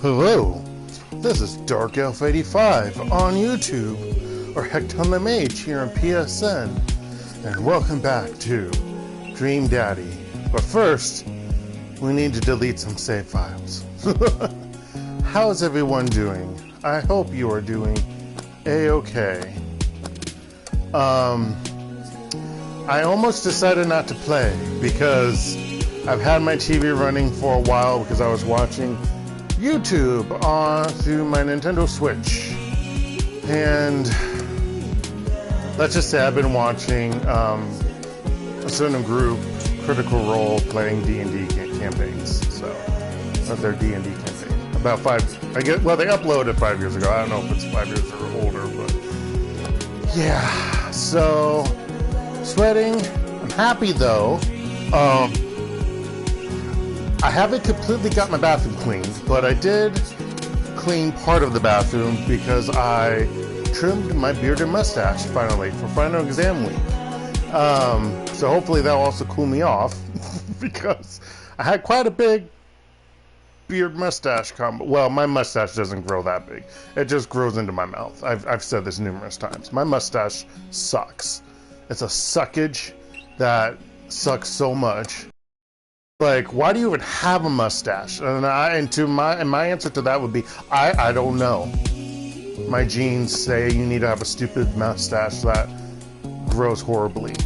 Hello, this is DarkElf85 on YouTube, or HektontheMage's here on PSN, and welcome back to Dream Daddy. But first, we need to delete some save files. How's everyone doing? I hope you are doing A-okay. I almost decided not to play because I've had my TV running for a while because I was watching YouTube through my Nintendo Switch, and let's just say I've been watching a certain group, Critical Role, playing D&D campaigns. So their D&D campaign about they uploaded 5 years ago. I don't know if it's 5 years or older, but yeah. So sweating. I'm happy though. I haven't completely got my bathroom cleaned, but I did clean part of the bathroom because I trimmed my beard and mustache finally for final exam week. So hopefully that'll also cool me off because I had quite a big beard mustache combo. Well, my mustache doesn't grow that big. It just grows into my mouth. I've said this numerous times. My mustache sucks. It's a suckage that sucks so much. Like, why do you even have a mustache? And my answer to that would be, I don't know. My genes say you need to have a stupid mustache that grows horribly.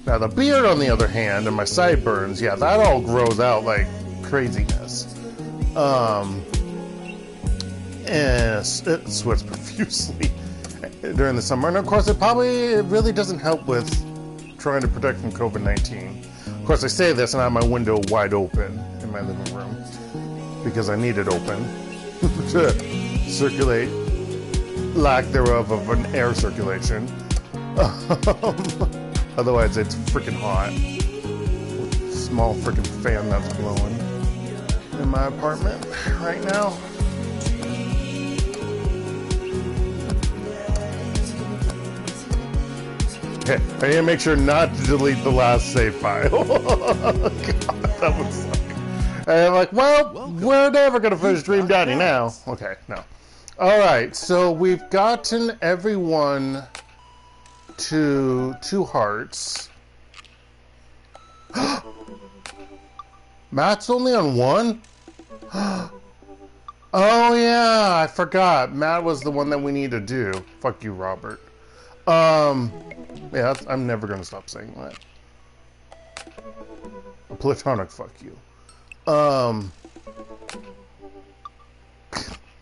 Now the beard, on the other hand, and my sideburns, yeah, that all grows out like craziness. And it sweats profusely during the summer. And of course, it really doesn't help with trying to protect from COVID-19. Of course, I say this and I have my window wide open in my living room because I need it open to circulate, lack thereof of an air circulation. Otherwise, it's freaking hot. Small freaking fan that's blowing in my apartment right now. Okay, I need to make sure not to delete the last save file. God, that would suck. And I'm like, well, we're never going to finish Dream Daddy now. Okay, no. Alright, so we've gotten everyone to 2 hearts. Matt's only on 1? Oh yeah, I forgot. Matt was the one that we need to do. Fuck you, Robert. Yeah, I'm never gonna stop saying that. A platonic fuck you.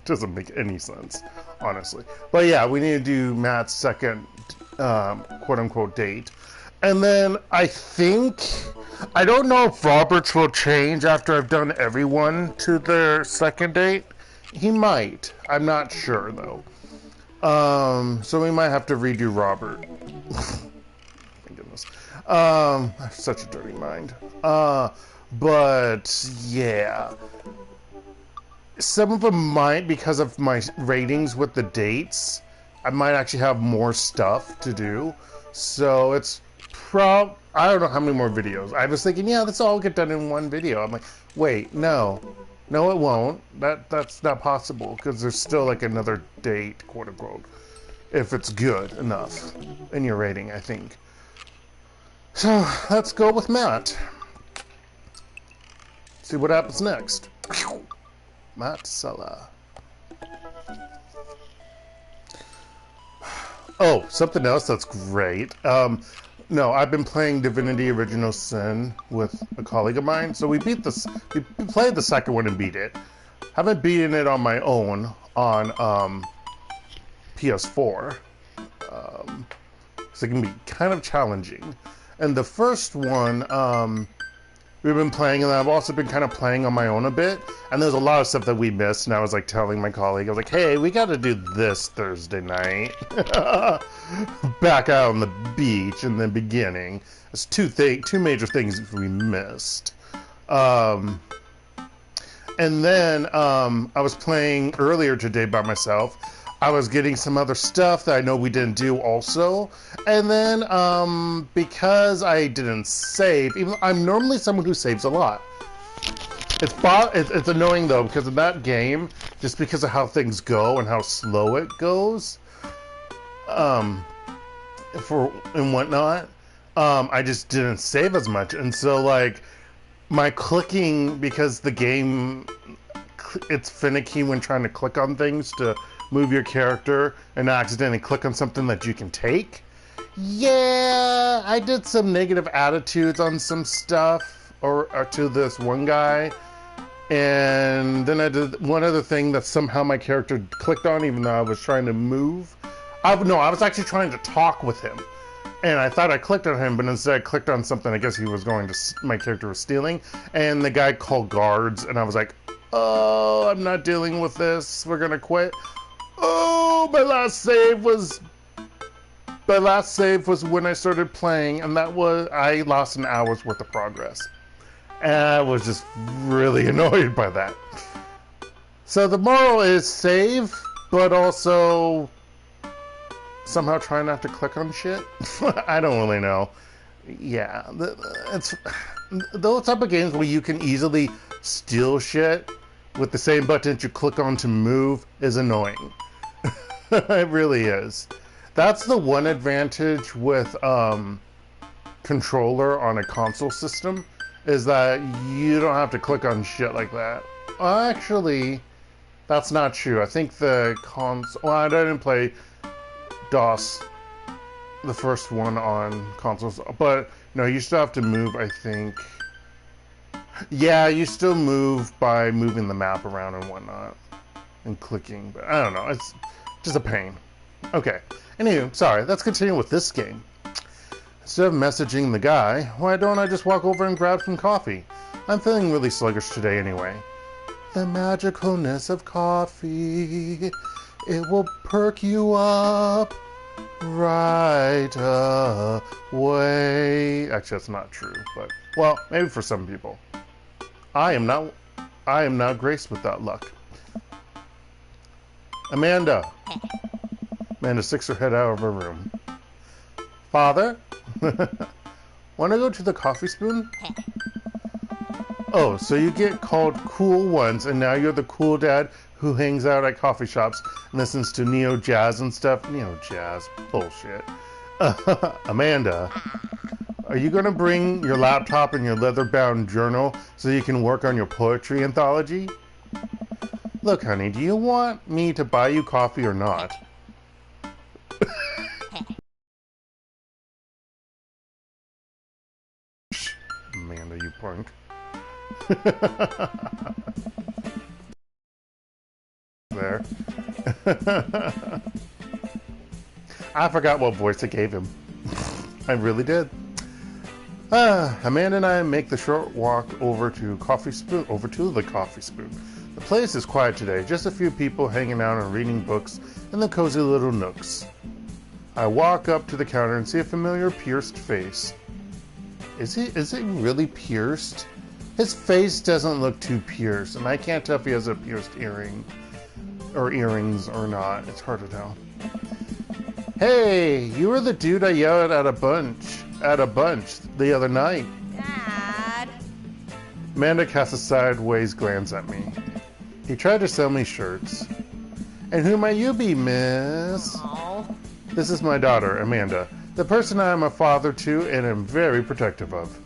Doesn't make any sense, honestly. But yeah, we need to do Matt's second, quote-unquote date. And then I don't know if Robert's will change after I've done everyone to their second date. He might. I'm not sure, though. So we might have to redo Robert. Thank goodness. I have such a dirty mind. But yeah. Some of them might, because of my ratings with the dates, I might actually have more stuff to do. So it's I don't know how many more videos. I was thinking, yeah, this all get done in one video. I'm like, wait, no. No, it won't. That's not possible, because there's still like another date, quote unquote, if it's good enough in your rating, I think. So let's go with Matt. See what happens next. Matt Sella. Oh, something else that's great. No, I've been playing Divinity Original Sin with a colleague of mine. So we played the second one and beat it. Haven't beaten it on my own on PS4. So it can be kind of challenging. And the first one, we've been playing, and I've also been kind of playing on my own a bit. And there's a lot of stuff that we missed, and I was like telling my colleague, I was like, hey, we got to do this Thursday night. Back out on the beach in the beginning. There's two major things we missed. And then I was playing earlier today by myself. I was getting some other stuff that I know we didn't do also. And then because I didn't save, even I'm normally someone who saves a lot. It's annoying though, because in that game, just because of how things go and how slow it goes, and whatnot, I just didn't save as much, and so like my clicking, because the game, it's finicky when trying to click on things to move your character and accidentally click on something that you can take. Yeah, I did some negative attitudes on some stuff or to this one guy. And then I did one other thing that somehow my character clicked on, even though I was trying to move. I was actually trying to talk with him. And I thought I clicked on him, but instead I clicked on something I guess he was going to, my character was stealing. And the guy called guards, and I was like, oh, I'm not dealing with this. We're gonna quit. Oh, my last save was when I started playing, and I lost an hour's worth of progress. And I was just really annoyed by that. So the moral is save, but also somehow try not to click on shit. I don't really know. Yeah, it's those type of games where you can easily steal shit with the same button that you click on to move is annoying. It really is. That's the one advantage with controller on a console system, is that you don't have to click on shit like that. Actually, that's not true. I think the console... Well, I didn't play DOS, the first one on consoles, but no, you still have to move, I think. Yeah, you still move by moving the map around and whatnot, and clicking, but I don't know, it's just a pain. Okay, anyway, sorry, let's continue with this game. Instead of messaging the guy, why don't I just walk over and grab some coffee? I'm feeling really sluggish today anyway. The magicalness of coffee, it will perk you up right away. Actually, that's not true, but, well, maybe for some people. I am not graced with that luck. Amanda sticks her head out of her room. Father? Want to go to the coffee spoon? Oh, so you get called cool once, and now you're the cool dad who hangs out at coffee shops and listens to neo jazz and stuff? Neo jazz? Bullshit. Amanda, are you going to bring your laptop and your leather-bound journal so you can work on your poetry anthology? Look, honey, do you want me to buy you coffee or not? Amanda, you punk. There. I forgot what voice I gave him. I really did. Amanda and I make the short walk over to the coffee spoon. The place is quiet today, just a few people hanging out and reading books in the cozy little nooks. I walk up to the counter and see a familiar pierced face. Is it really pierced? His face doesn't look too pierced, and I can't tell if he has a pierced earring or earrings or not. It's hard to tell. Hey, you were the dude I yelled at a bunch the other night. Dad. Amanda casts a sideways glance at me. He tried to sell me shirts. And who might you be, miss? Aww. This is my daughter, Amanda, the person I am a father to and am very protective of.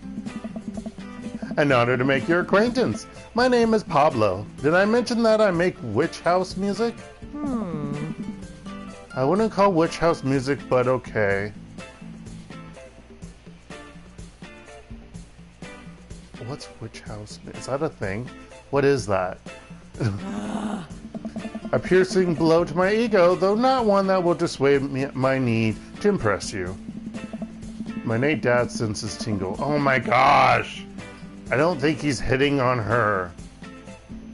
An honor to make your acquaintance. My name is Pablo. Did I mention that I make witch house music? I wouldn't call witch house music, but okay. What's witch house? Is that a thing? What is that? A piercing blow to my ego, though not one that will dissuade my need to impress you. My innate dad senses tingle. Oh my gosh! I don't think he's hitting on her.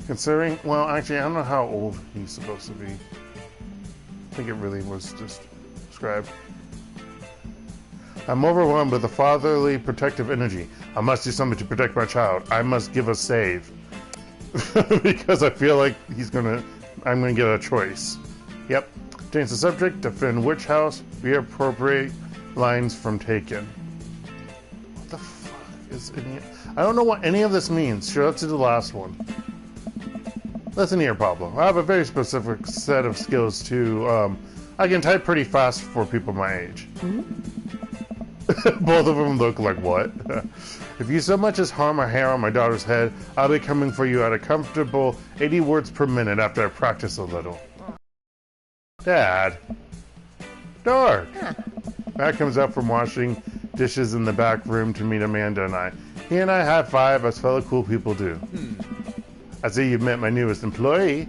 Considering, well, actually, I don't know how old he's supposed to be. I think it really was just described. I'm overwhelmed with a fatherly protective energy. I must do something to protect my child. I must give a save. Because I feel like I'm gonna get a choice. Yep. Change the subject, defend witch house, reappropriate lines from Taken. What the fuck I don't know what any of this means. Show up to the last one. Listen here, Pablo. I have a very specific set of skills too. I can type pretty fast for people my age. Both of them look like what? If you so much as harm a hair on my daughter's head, I'll be coming for you at a comfortable 80 words per minute after I practice a little. Dad. Dark. Huh. Matt comes up from washing dishes in the back room to meet Amanda and I. He and I high five as fellow cool people do. I see you've met my newest employee.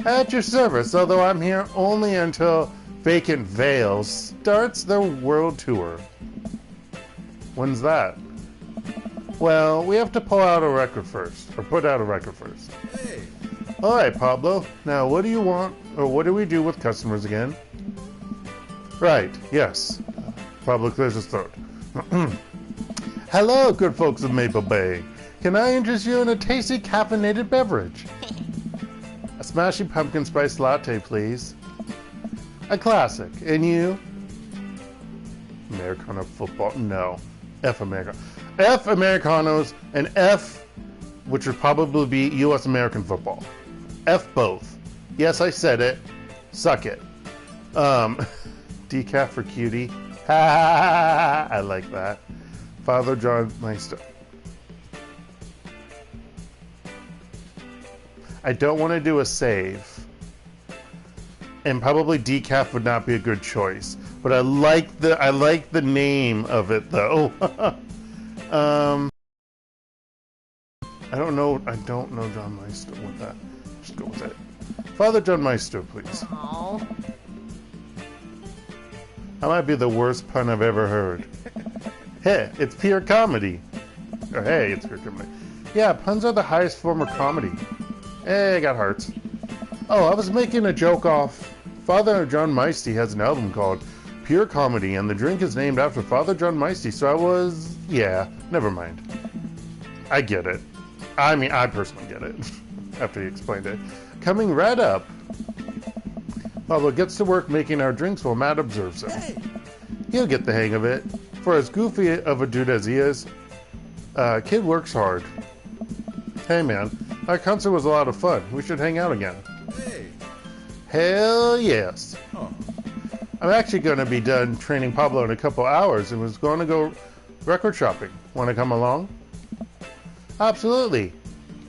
At your service, although I'm here only until Vacant Veils starts their world tour. When's that? Well, we have to pull out a record first, or put out a record first. Hey. All right, Pablo. Now, what do you want, or what do we do with customers again? Right, yes. Pablo clears his throat. Hello, good folks of Maple Bay. Can I interest you in a tasty caffeinated beverage? A smashy pumpkin spice latte, please. A classic. And you? Americano football? No. F Americano. F Americanos and F, which would probably be U.S. American football. F both. Yes, I said it. Suck it. Decaf for cutie. Ha! I like that. Father John Meister. I don't want to do a save. And probably decaf would not be a good choice. But I like the name of it though. I don't know John Meister with that. Just go with it. Father John Meister, please. Aww. That might be the worst pun I've ever heard. Hey, it's pure comedy. Or hey, it's pure comedy. Yeah, puns are the highest form of comedy. Hey, I got hearts. Oh, I was making a joke off. Father John Meister has an album called Pure Comedy, and the drink is named after Father John Meister, so yeah, never mind. I get it. I mean, I personally get it, after he explained it. Coming right up. Pablo gets to work making our drinks while Matt observes him. Hey. He'll get the hang of it. For as goofy of a dude as he is, kid works hard. Hey man, our concert was a lot of fun. We should hang out again. Hey. Hell yes. Huh. I'm actually going to be done training Pablo in a couple hours and was going to go record shopping. Want to come along? Absolutely.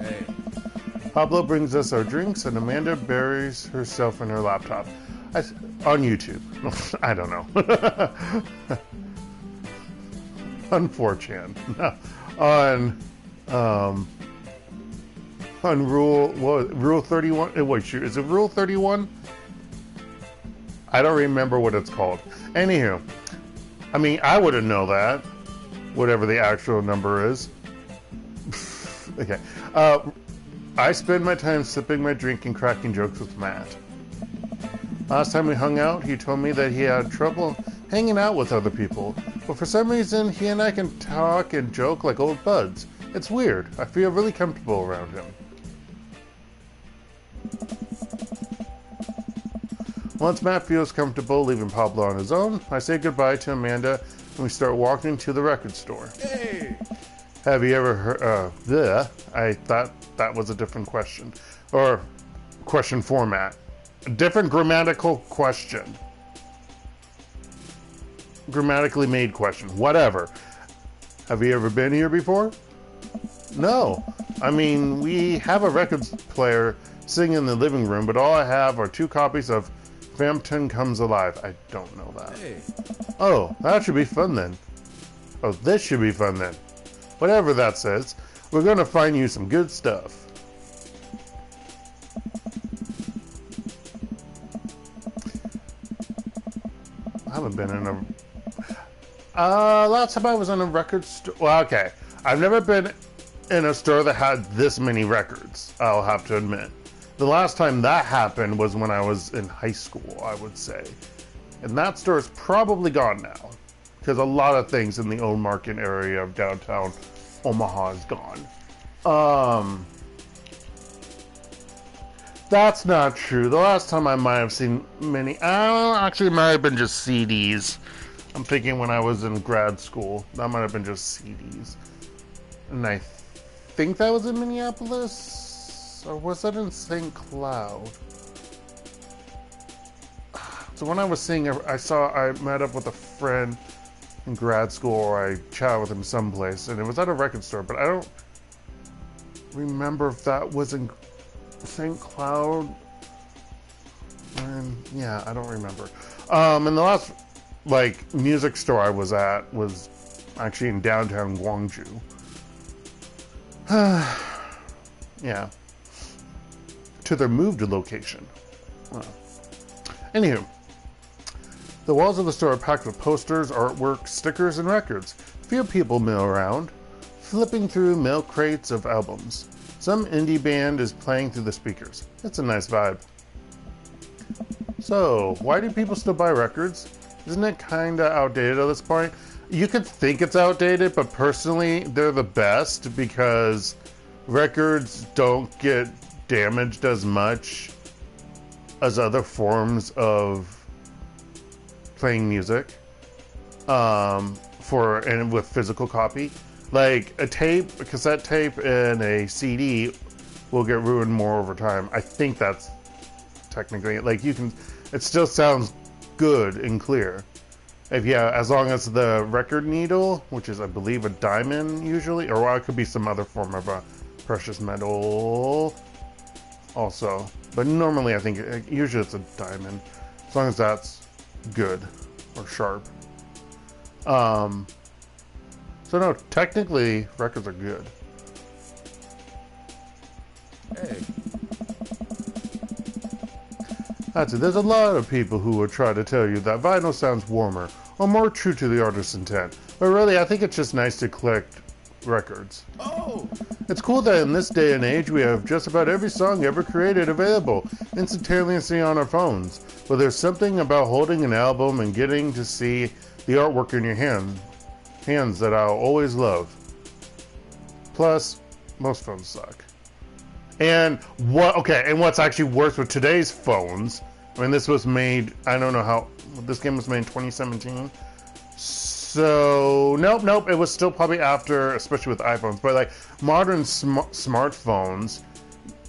Hey. Pablo brings us our drinks and Amanda buries herself in her laptop. On YouTube. I don't know. On 4chan. On Rule 31. Wait, shoot, is it Rule 31? I don't remember what it's called. Anywho, I mean, I wouldn't know that. Whatever the actual number is. Okay. I spend my time sipping my drink and cracking jokes with Matt. Last time we hung out, he told me that he had trouble hanging out with other people, but for some reason, he and I can talk and joke like old buds. It's weird. I feel really comfortable around him. Once Matt feels comfortable leaving Pablo on his own, I say goodbye to Amanda and we start walking to the record store. Hey! Have you ever heard, I thought that was a different question. Or question format. A different grammatical question. Grammatically made question. Whatever. Have you ever been here before? No. I mean, we have a record player sitting in the living room, but all I have are 2 copies of Frampton Comes Alive. I don't know that. Hey. Oh, that should be fun then. Oh, this should be fun then. Whatever that says, we're going to find you some good stuff. I haven't been in a... last time I was in a record store... Well, okay. I've never been in a store that had this many records, I'll have to admit. The last time that happened was when I was in high school, I would say. And that store is probably gone now. Because a lot of things in the old market area of downtown Omaha is gone. That's not true. The last time I might have seen many... actually, it might have been just CDs. I'm thinking when I was in grad school. That might have been just CDs. And I think that was in Minneapolis? Or was that in St. Cloud? So when I was seeing, I met up with a friend in grad school, or I chatted with him someplace, and it was at a record store, but I don't remember if that was in St. Cloud. And yeah, I don't remember. And the last like music store I was at was actually in downtown Gwangju. Yeah, to their moved location. Well, anywho, the walls of the store are packed with posters, artwork, stickers, and records. Few people mill around, flipping through milk crates of albums. Some indie band is playing through the speakers. It's a nice vibe. So, why do people still buy records? Isn't it kinda outdated at this point? You could think it's outdated, but personally, they're the best because records don't get damaged as much as other forms of playing music. And with physical copy. Like a cassette tape, and a CD will get ruined more over time. I think that's technically, like, it still sounds good and clear. As long as the record needle, which is I believe a diamond usually, or well, it could be some other form of a precious metal also. But normally I think, usually it's a diamond, as long as that's good or sharp. So no, technically records are good. Hey. That's it. There's a lot of people who will try to tell you that vinyl sounds warmer or more true to the artist's intent. But really, I think it's just nice to collect records. Oh! It's cool that in this day and age we have just about every song ever created available instantaneously on our phones. But there's something about holding an album and getting to see the artwork in your hands that I'll always love. Plus, most phones suck. And what's actually worse with today's phones, I mean, this was made, I don't know how, this game was made in 2017. So, nope, it was still probably after, especially with iPhones, but like modern smartphones,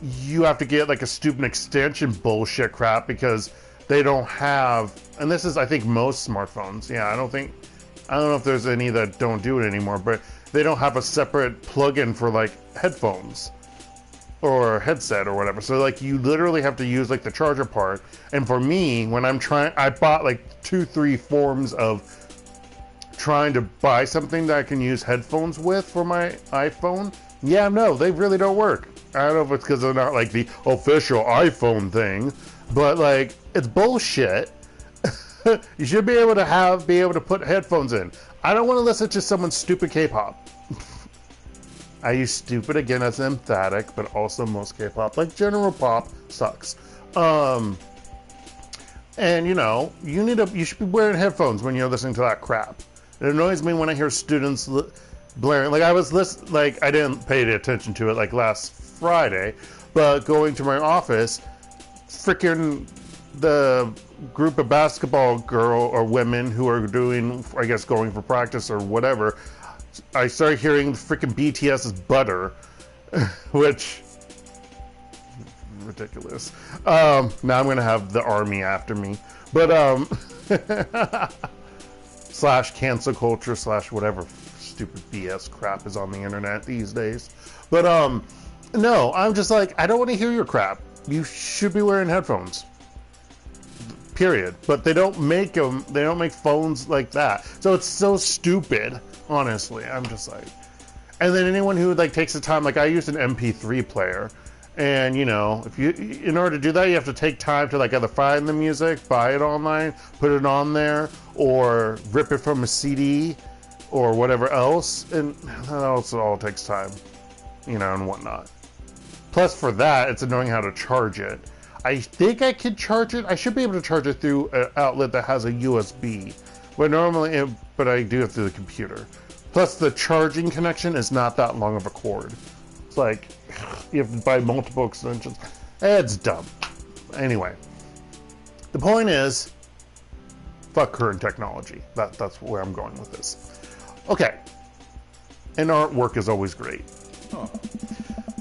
you have to get like a stupid extension bullshit crap because they don't have, and this is, I think, most smartphones. Yeah, I don't know if there's any that don't do it anymore, but they don't have a separate plug-in for like headphones or headset or whatever. So like you literally have to use like the charger part. And for me, when I bought like 2-3 forms of trying to buy something that I can use headphones with for my iPhone. Yeah, no, they really don't work. I don't know if it's because they're not like the official iPhone thing, but like it's bullshit. You should be able to put headphones in. I don't want to listen to someone's stupid K-pop. I use stupid again as emphatic, but also most K-pop, like general pop, sucks. And you know, you should be wearing headphones when you're listening to that crap. It annoys me when I hear students blaring. Like I didn't pay attention to it like last Friday, but going to my office, freaking the group of basketball women who are doing, I guess, going for practice or whatever, I started hearing freaking BTS's Butter, which ridiculous. Now I'm gonna have the army after me, but slash cancel culture slash whatever stupid BS crap is on the internet these days. But no, I'm just like, I don't want to hear your crap. You should be wearing headphones. Period. But they don't make them. They don't make phones like that. So it's so stupid. Honestly, I'm just like. And then anyone who like takes the time, like I use an MP3 player, and you know, in order to do that, you have to take time to like either find the music, buy it online, put it on there, or rip it from a CD, or whatever else, and that also all takes time, you know, and whatnot. Plus, for that, it's annoying how to charge it. I think I could charge it. I should be able to charge it through an outlet that has a USB, but I do it through the computer. Plus, the charging connection is not that long of a cord. It's like you have to buy multiple extensions. It's dumb. Anyway, the point is, fuck current technology. That's where I'm going with this. Okay. And artwork is always great. Oh.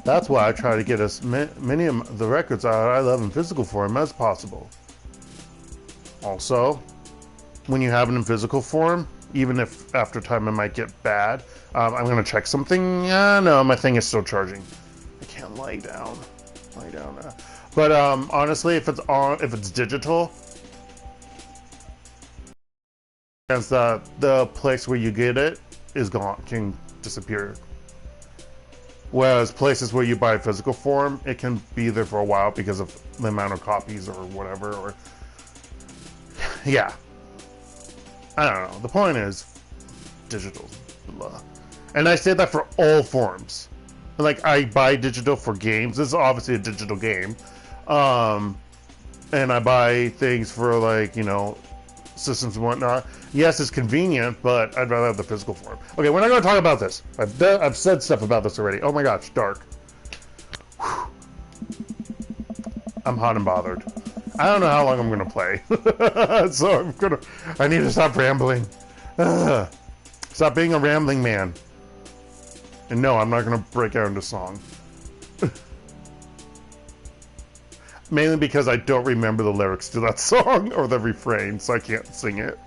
That's why I try to get as many of the records I love in physical form as possible. Also, when you have it in physical form, even if after time it might get bad, I'm going to check something. No, my thing is still charging. I can't lie down. But honestly, if it's digital, as the place where you get it is gone, can disappear. Whereas places where you buy physical form, it can be there for a while because of the amount of copies or whatever. Or yeah, I don't know. The point is digital, blah. And I say that for all forms. Like, I buy digital for games. This is obviously a digital game. And I buy things for, like, you know, systems and whatnot. Yes, it's convenient, but I'd rather have the physical form. Okay, we're not going to talk about this. I've said stuff about this already. Oh my gosh, dark. Whew. I'm hot and bothered. I don't know how long I'm going to play. So I need to stop rambling. Stop being a rambling man. And no, I'm not going to break out into song. Mainly because I don't remember the lyrics to that song or the refrain, so I can't sing it.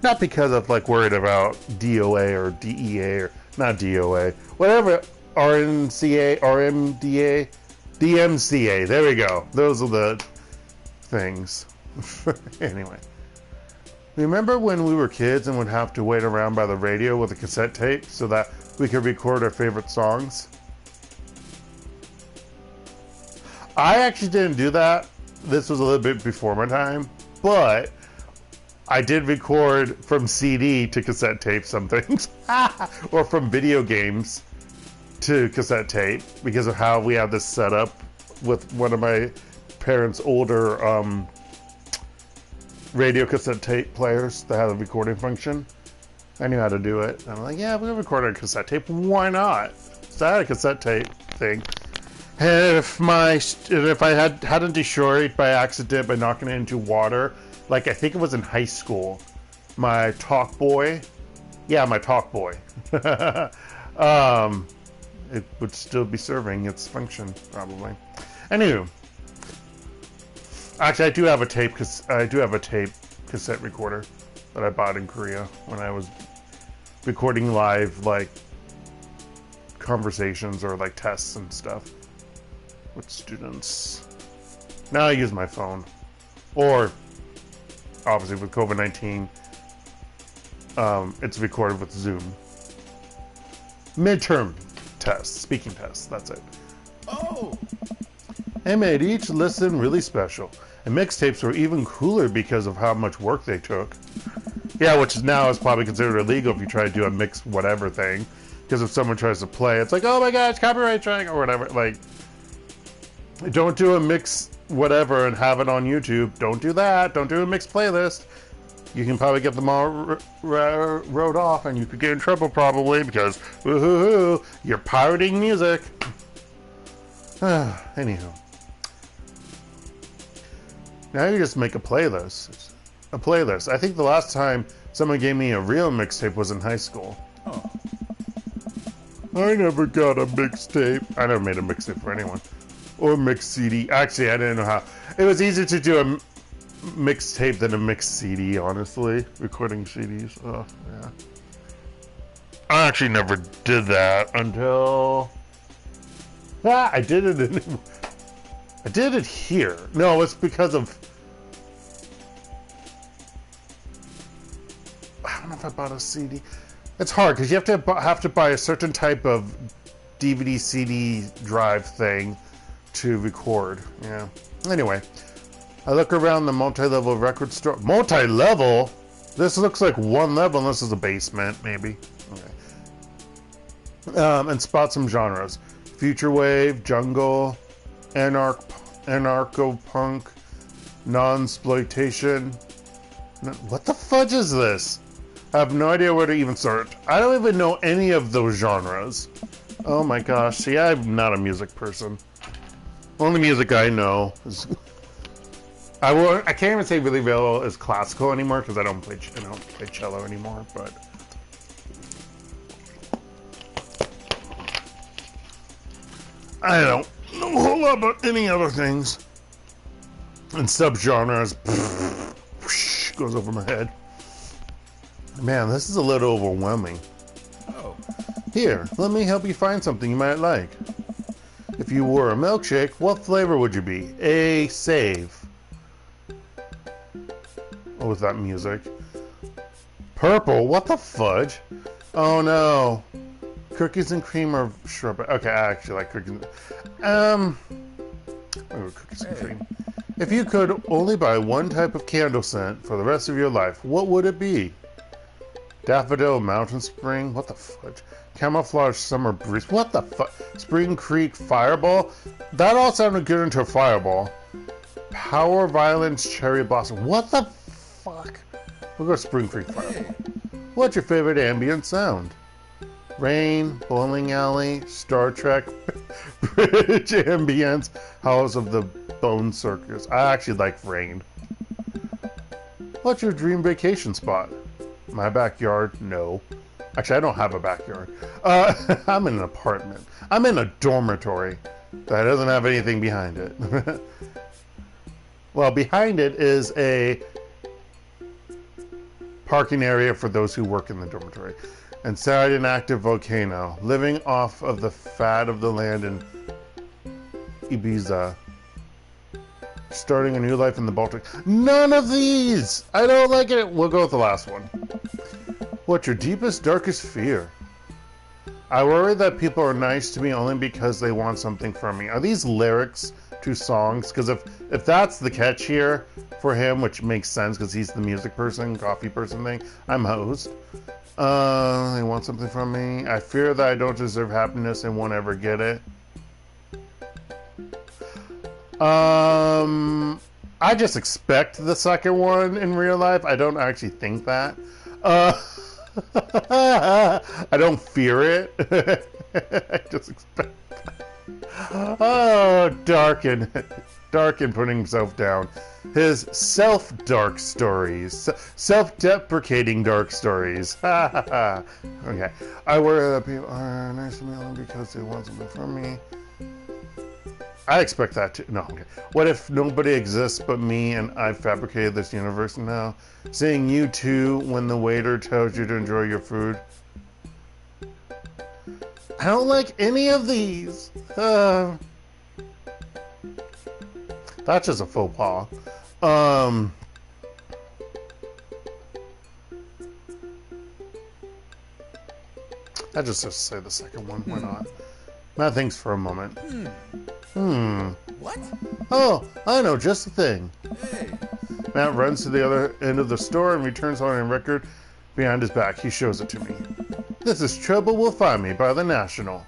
Not because I'm like worried about DOA or DEA or not DOA, whatever, RNCA, RMDA, DMCA. There we go. Those are the things. Anyway. Remember when we were kids and would have to wait around by the radio with a cassette tape so that we could record our favorite songs? I actually didn't do that. This was a little bit before my time, but I did record from CD to cassette tape some things, or from video games to cassette tape because of how we have this set up with one of my parents' older radio cassette tape players that had a recording function. I knew how to do it. I'm like, yeah, we'll record on cassette tape. Why not? So I had a cassette tape thing. And if I hadn't destroyed by accident by knocking it into water, like I think it was in high school, my talk boy, it would still be serving its function probably. Anywho, actually, I do have a tape cassette recorder that I bought in Korea when I was recording live, like conversations or like tests and stuff with students. Now I use my phone, or obviously with COVID-19, it's recorded with Zoom. Midterm tests, speaking tests. That's it. Oh. It made each listen really special. And mixtapes were even cooler because of how much work they took. Yeah, which now is probably considered illegal if you try to do a mix whatever thing. Because if someone tries to play, it's like, oh my gosh, copyright strike or whatever. Like, don't do a mix whatever and have it on YouTube. Don't do that. Don't do a mixed playlist. You can probably get them all wrote off, and you could get in trouble probably because, woohoo, you're pirating music. Anyhow. Now you just make a playlist. I think the last time someone gave me a real mixtape was in high school. Oh. I never got a mixtape. I never made a mixtape for anyone. Or mixed CD. Actually, I didn't know how. It was easier to do a mixtape than a mixed CD, honestly. Recording CDs. Oh, yeah. I actually never did that until... I did it here. No, it's because of... I don't know if I bought a CD. It's hard because you have to buy a certain type of DVD CD drive thing to record. Yeah. Anyway, I look around the multi-level record store. Multi-level? This looks like one level, and this is a basement, maybe. Okay. And spot some genres: future wave, jungle, anarcho-punk, non-exploitation. What the fudge is this? I have no idea where to even start. I don't even know any of those genres. Oh my gosh. See, I'm not a music person. Only music I know is I can't even say really well is classical anymore because I don't play cello anymore. But I don't know a whole lot about any other things. And subgenres goes over my head. Man, this is a little overwhelming. Oh. Here, let me help you find something you might like. If you were a milkshake, what flavor would you be? A save. Oh, with that music. Purple? What the fudge? Oh no. Cookies and cream or strawberry? Okay, I actually like cookies. Cookies and cream. If you could only buy one type of candle scent for the rest of your life, what would it be? Daffodil Mountain Spring? What the fudge? Camouflage Summer Breeze? What the fuck? Spring Creek Fireball? That all sounded good into a fireball. Power Violence Cherry Blossom? What the fuck? We'll go Spring Creek Fireball. What's your favorite ambient sound? Rain, bowling alley, Star Trek, bridge ambience, House of the Bone Circus. I actually like rain. What's your dream vacation spot? My backyard? No. Actually, I don't have a backyard. I'm in an apartment. I'm in a dormitory that doesn't have anything behind it. Well, behind it is a parking area for those who work in the dormitory. Inside an active volcano, living off of the fat of the land in Ibiza. Starting a new life in the Baltic. None of these! I don't like it. We'll go with the last one. What's your deepest, darkest fear? I worry that people are nice to me only because they want something from me. Are these lyrics to songs? Because if that's the catch here for him, which makes sense because he's the music person, coffee person thing, I'm host. They want something from me. I fear that I don't deserve happiness and won't ever get it. I just expect the second one in real life. I don't actually think that. I don't fear it. I just expect that. Oh, Darken putting himself down. His self-dark stories. Self-deprecating dark stories. Okay. I worry that people are nice to me only because they want something from me. I expect that too. No, okay. What if nobody exists but me and I've fabricated this universe now? Seeing you too when the waiter tells you to enjoy your food. I don't like any of these. That's just a faux pas. I just have to say the second one. Why not? Matt thinks for a moment. What? Oh, I know just the thing. Hey. Matt runs to the other end of the store and returns on a record behind his back. He shows it to me. This is Trouble Will Find Me by The National.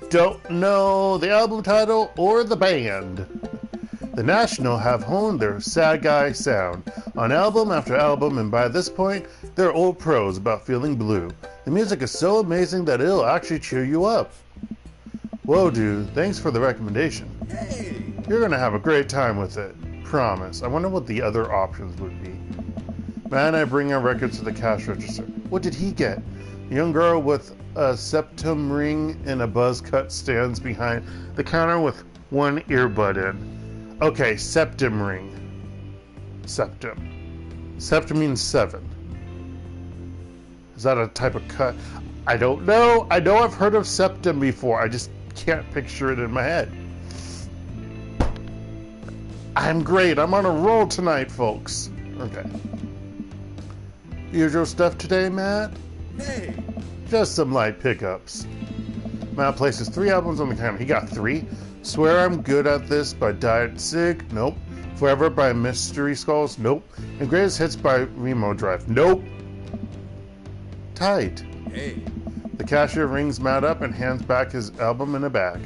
Don't know the album title or the band. The National have honed their sad guy sound on album after album, and by this point, they're old pros about feeling blue. The music is so amazing that it'll actually cheer you up. Whoa, dude, thanks for the recommendation. Hey. You're gonna have a great time with it. Promise. I wonder what the other options would be. Matt and I bring our records to the cash register. What did he get? A young girl with a septum ring and a buzz cut stands behind the counter with one earbud in. Okay, septum ring. Septum. Septum means 7. Is that a type of cut? I don't know. I know I've heard of septum before. I just can't picture it in my head. I'm great. I'm on a roll tonight, folks. Okay. Usual stuff today, Matt? Hey. Just some light pickups. Matt places 3 albums on the counter. He got 3. Swear I'm Good at This by Diet Sig. Nope. Forever by Mystery Skulls. Nope. And Greatest Hits by Remo Drive. Nope. Tight. Hey. The cashier rings Matt up and hands back his album in a bag.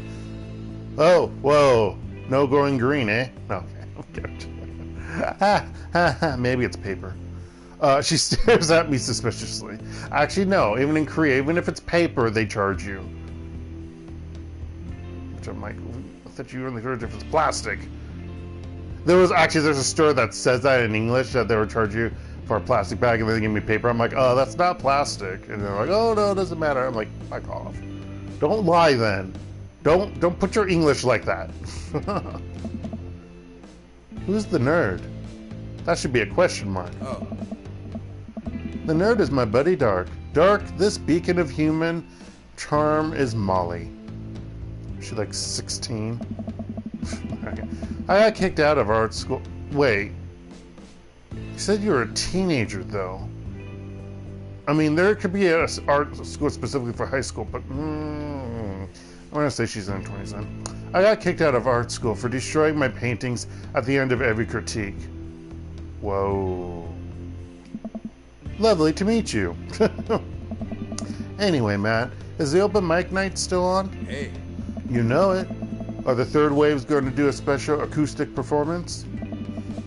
Oh, whoa. No going green, eh? No, okay. Maybe it's paper. She stares at me suspiciously. Actually, no. Even in Korea, even if it's paper, they charge you. Which I'm like, mouth that you only heard if it's plastic. There's a store that says that in English, that they would charge you for a plastic bag and then they give me paper. I'm like, oh, that's not plastic. And they're like, oh no, it doesn't matter. I'm like, fuck off. Don't lie then. Don't put your English like that. Who's the nerd? That should be a question mark. Oh. The nerd is my buddy Dark. Dark, this beacon of human charm is Molly. She's like 16. I got kicked out of art school. Wait. You said you were a teenager, though. I mean, there could be an art school specifically for high school, but I'm going to say she's in her 20s then. I got kicked out of art school for destroying my paintings at the end of every critique. Whoa. Lovely to meet you. Anyway, Matt, is the open mic night still on? Hey. You know it. Are the Third Waves going to do a special acoustic performance?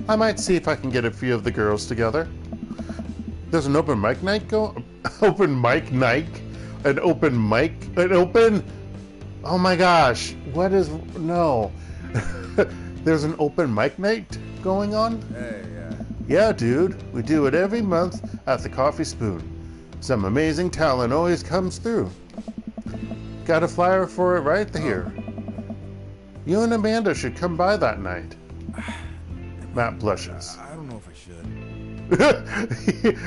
I might see if I can get a few of the girls together. There's an open mic night open mic night? An open mic? An open... Oh my gosh. What is... No. There's an open mic night going on? Hey, Yeah, dude. We do it every month at the Coffee Spoon. Some amazing talent always comes through. Got a flyer for it right here. You and Amanda should come by that night. Matt blushes. I don't know if I should.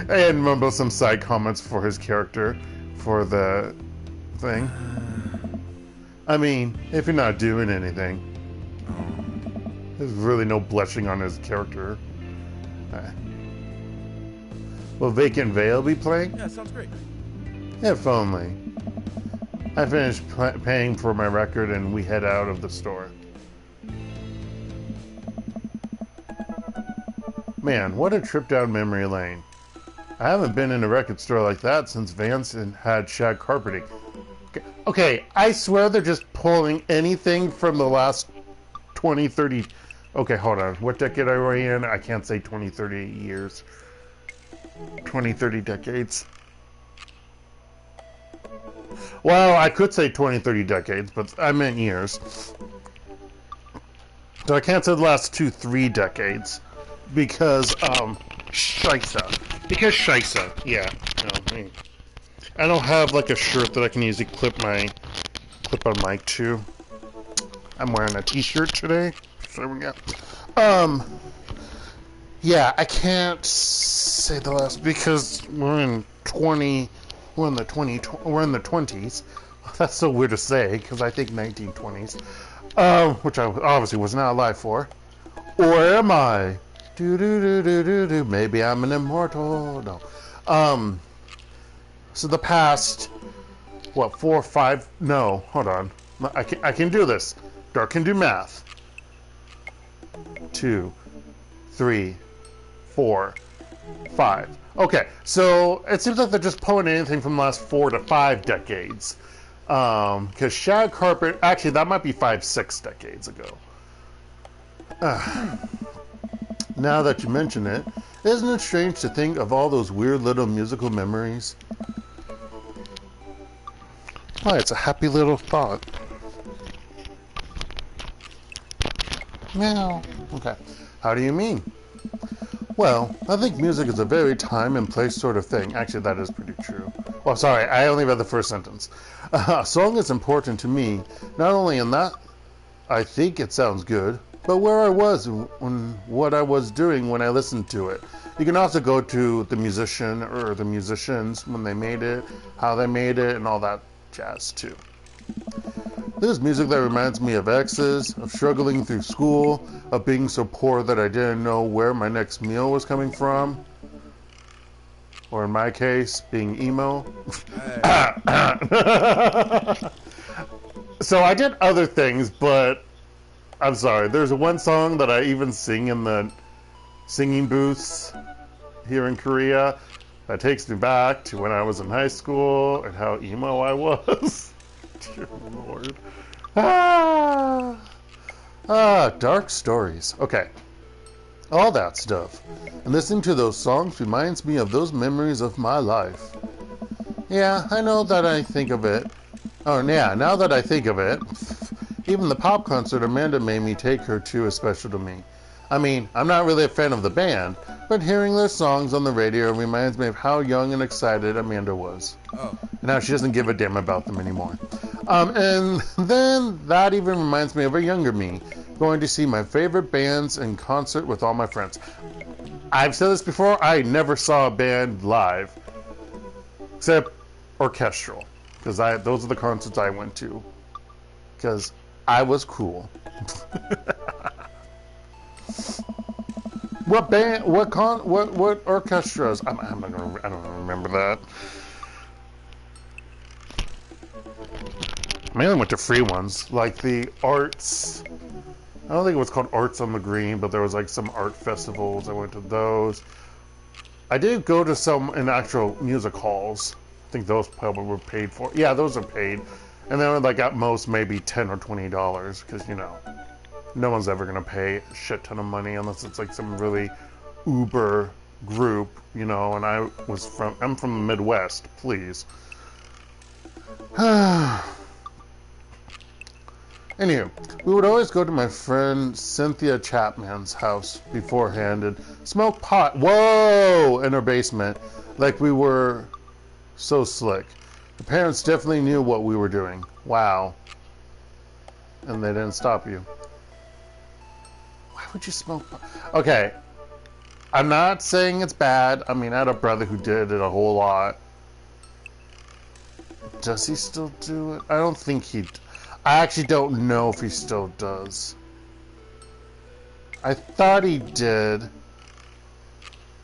And mumbles some side comments for his character for the thing. I mean, if you're not doing anything. There's really no blushing on his character. Will Vacant Veil be playing? Yeah, sounds great. If only. I finished paying for my record and we head out of the store. Man, what a trip down memory lane. I haven't been in a record store like that since Vance had shag carpeting. Okay, I swear they're just pulling anything from the last 20, 30... Okay, hold on. What decade are we in? I can't say 20, 30 years. 20, 30 decades. Well, I could say 20, 30 decades, but I meant years. So I can't say the last 2, 3 decades. Because, Shisa. Because Shisa. Yeah. No, I don't have, like, a shirt that I can easily clip on mic to. I'm wearing a t-shirt today. So we go. Yeah, I can't say the last because we're in the 20s. That's so weird to say because I think 1920s, which I obviously was not alive for. Or am I? Do. Maybe I'm an immortal. No. So the past, what, 4 or 5? No, hold on. I can do this. Dark can do math. 2, 3, 4, 5. Okay, so it seems like they're just pulling anything from the last 4 to 5 decades. Because shag carpet, actually, that might be 5, 6 decades ago. Now that you mention it, isn't it strange to think of all those weird little musical memories? Why, it's a happy little thought. Meow. Okay. How do you mean? Well, I think music is a very time and place sort of thing. Actually, that is pretty true. Well, sorry, I only read the first sentence. A song is important to me, not only in that I think it sounds good, but where I was and what I was doing when I listened to it. You can also go to the musician or the musicians when they made it, how they made it, and all that jazz too. There's music that reminds me of exes, of struggling through school, of being so poor that I didn't know where my next meal was coming from. Or in my case, being emo. So I did other things, but I'm sorry. There's one song that I even sing in the singing booths here in Korea that takes me back to when I was in high school and how emo I was. Dear Lord. Dark stories. Okay. All that stuff. And listening to those songs reminds me of those memories of my life. Yeah, I know that I think of it. Oh, yeah, now that I think of it. Even the pop concert Amanda made me take her to is special to me. I mean, I'm not really a fan of the band, but hearing their songs on the radio reminds me of how young and excited Amanda was. Oh. And how she doesn't give a damn about them anymore. And then that even reminds me of a younger me, going to see my favorite bands in concert with all my friends. I've said this before, I never saw a band live, except orchestral, because those are the concerts I went to, because I was cool. What band? What orchestras? I don't remember that. I mainly went to free ones, like the arts. I don't think it was called Arts on the Green, but there was like some art festivals. I went to those. I did go to some in actual music halls. I think those probably were paid for. Yeah, those are paid. And they were like at most maybe $10 or $20, because you know, no one's ever gonna pay a shit ton of money unless it's like some really uber group, you know. And I'm from the Midwest, please. Anywho, we would always go to my friend Cynthia Chapman's house beforehand and smoke pot, whoa, in her basement, like we were so slick. The parents definitely knew what we were doing. Wow. And they didn't stop you. Why would you smoke pot? Okay, I'm not saying it's bad. I mean, I had a brother who did it a whole lot. Does he still do it? I don't think he... I actually don't know if he still does. I thought he did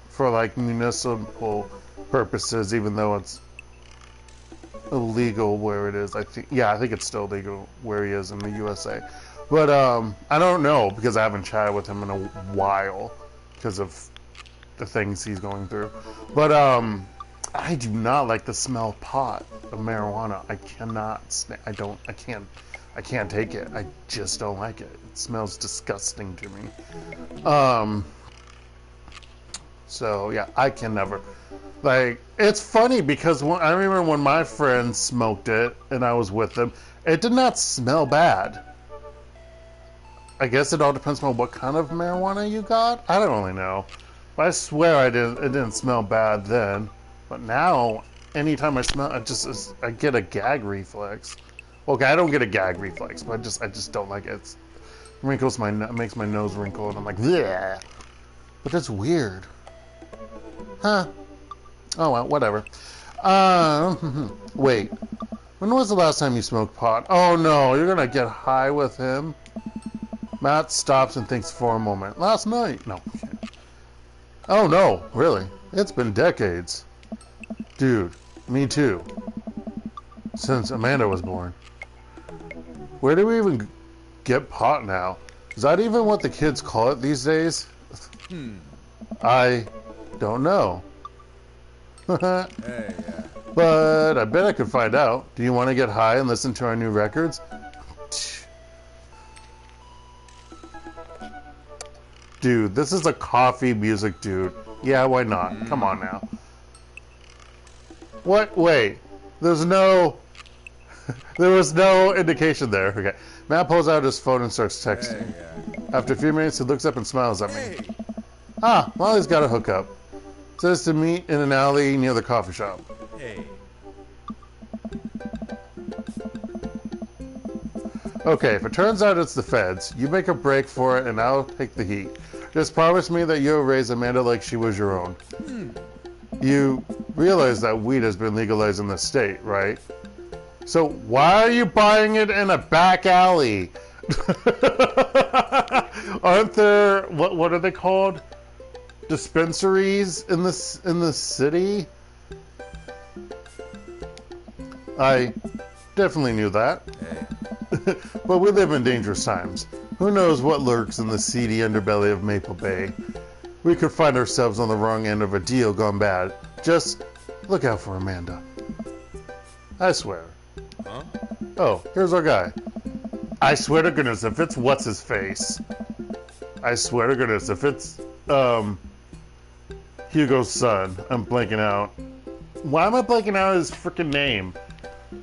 for like municipal purposes, even though it's illegal where it is. I think it's still legal where he is in the USA. But I don't know, because I haven't chatted with him in a while because of the things he's going through. But I do not like the smell of pot, of marijuana. I cannot. I can't take it. I just don't like it. It smells disgusting to me. So yeah, I can never. Like, it's funny because I remember when my friend smoked it and I was with them, it did not smell bad. I guess it all depends on what kind of marijuana you got. I don't really know. But I swear it didn't smell bad then. But now, anytime I smell, I get a gag reflex. Okay, I don't get a gag reflex, but I just don't like it. It makes my nose wrinkle, and I'm like, yeah. But that's weird. Huh. Oh well, whatever. Wait. When was the last time you smoked pot? Oh no, you're gonna get high with him? Matt stops and thinks for a moment. Last night? No. Oh no, really? It's been decades. Dude, me too. Since Amanda was born. Where do we even get pot now? Is that even what the kids call it these days? I don't know. Hey, yeah. But I bet I could find out. Do you want to get high and listen to our new records? Dude, this is a coffee music dude. Yeah, why not? Come on now. What? Wait. There was no indication there. Okay. Matt pulls out his phone and starts texting. Hey, yeah. After a few minutes, he looks up and smiles at me. Hey. Ah, Molly's got a hookup. Says to meet in an alley near the coffee shop. Hey. Okay, if it turns out it's the feds, you make a break for it and I'll take the heat. Just promise me that you'll raise Amanda like she was your own. You realize that weed has been legalized in the state, right? So why are you buying it in a back alley? Aren't there, what are they called? Dispensaries in the city? I definitely knew that. Hey. But we live in dangerous times. Who knows what lurks in the seedy underbelly of Maple Bay? We could find ourselves on the wrong end of a deal gone bad. Just look out for Amanda. I swear. Huh? Oh, here's our guy. I swear to goodness, if it's what's-his-face. I swear to goodness, if it's, Hugo's son. I'm blanking out. Why am I blanking out his freaking name?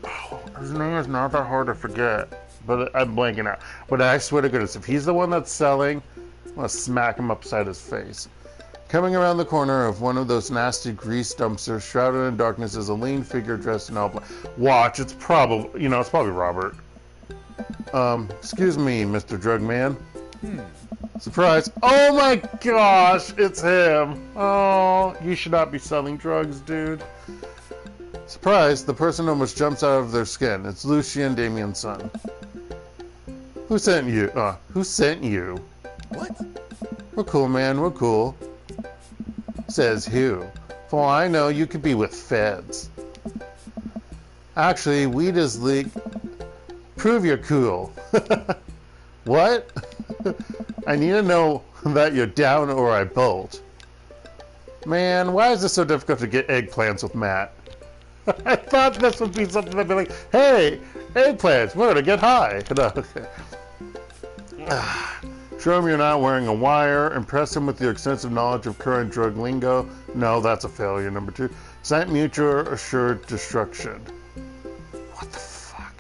Oh, his name is not that hard to forget. but I'm blanking out. But I swear to goodness, if he's the one that's selling, I'm gonna smack him upside his face. Coming around the corner of one of those nasty grease dumpsters, shrouded in darkness, is a lean figure dressed in all black. Watch, it's probably, it's probably Robert. Excuse me, Mr. Drug Man. Surprise. Oh my gosh, it's him. Oh, you should not be selling drugs, dude. Surprise, the person almost jumps out of their skin. It's Lucien, Damien's son. Who sent you? Who sent you? What? We're cool, man, we're cool. Says who? For all I know, you could be with feds. Actually, weed is legal. Prove you're cool. What? I need to know that you're down or I bolt. Man, why is this so difficult to get eggplants with Matt? I thought this would be something that'd be like, hey, eggplants, we're gonna get high. Show him you're not wearing a wire. Impress him with your extensive knowledge of current drug lingo. No, that's a failure. Number 2. Scent mutual assured destruction. What the fuck?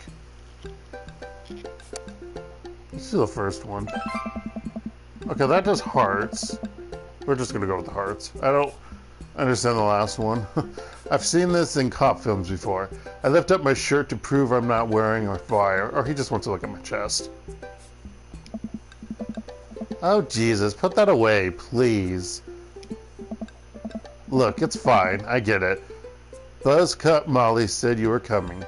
Let's do the first one. Okay, that does hearts. We're just gonna go with the hearts. I don't understand the last one. I've seen this in cop films before. I lift up my shirt to prove I'm not wearing a wire. Or he just wants to look at my chest. Oh, Jesus, put that away, please. Look, it's fine. I get it. Buzzcut Molly said you were coming.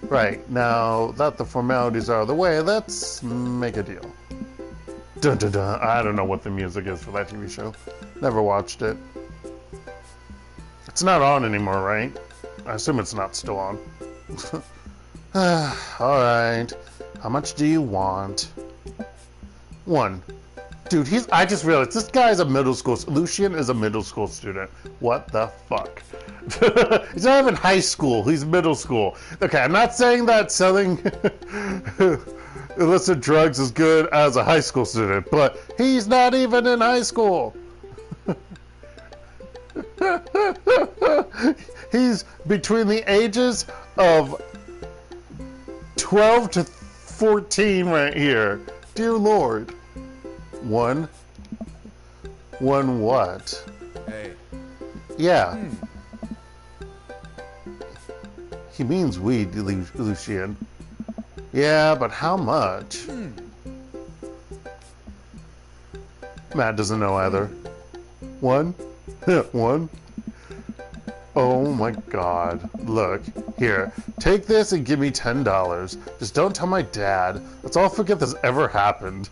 Right, now that the formalities are out of the way, let's make a deal. Dun dun dun. I don't know what the music is for that TV show. Never watched it. It's not on anymore, right? I assume it's not still on. Alright. How much do you want? 1. Dude, I just realized this guy's a middle school. Lucien is a middle school student. What the fuck? He's not even high school. He's middle school. Okay, I'm not saying that selling illicit drugs is good as a high school student, but he's not even in high school. He's between the ages of 12 to 14 right here. Dear Lord. 1 what? Hey. Yeah. He means weed, Lucien. Yeah, but how much? Matt doesn't know either. 1? 1? Oh my god. Look, here, take this and give me $10. Just don't tell my dad. Let's all forget this ever happened.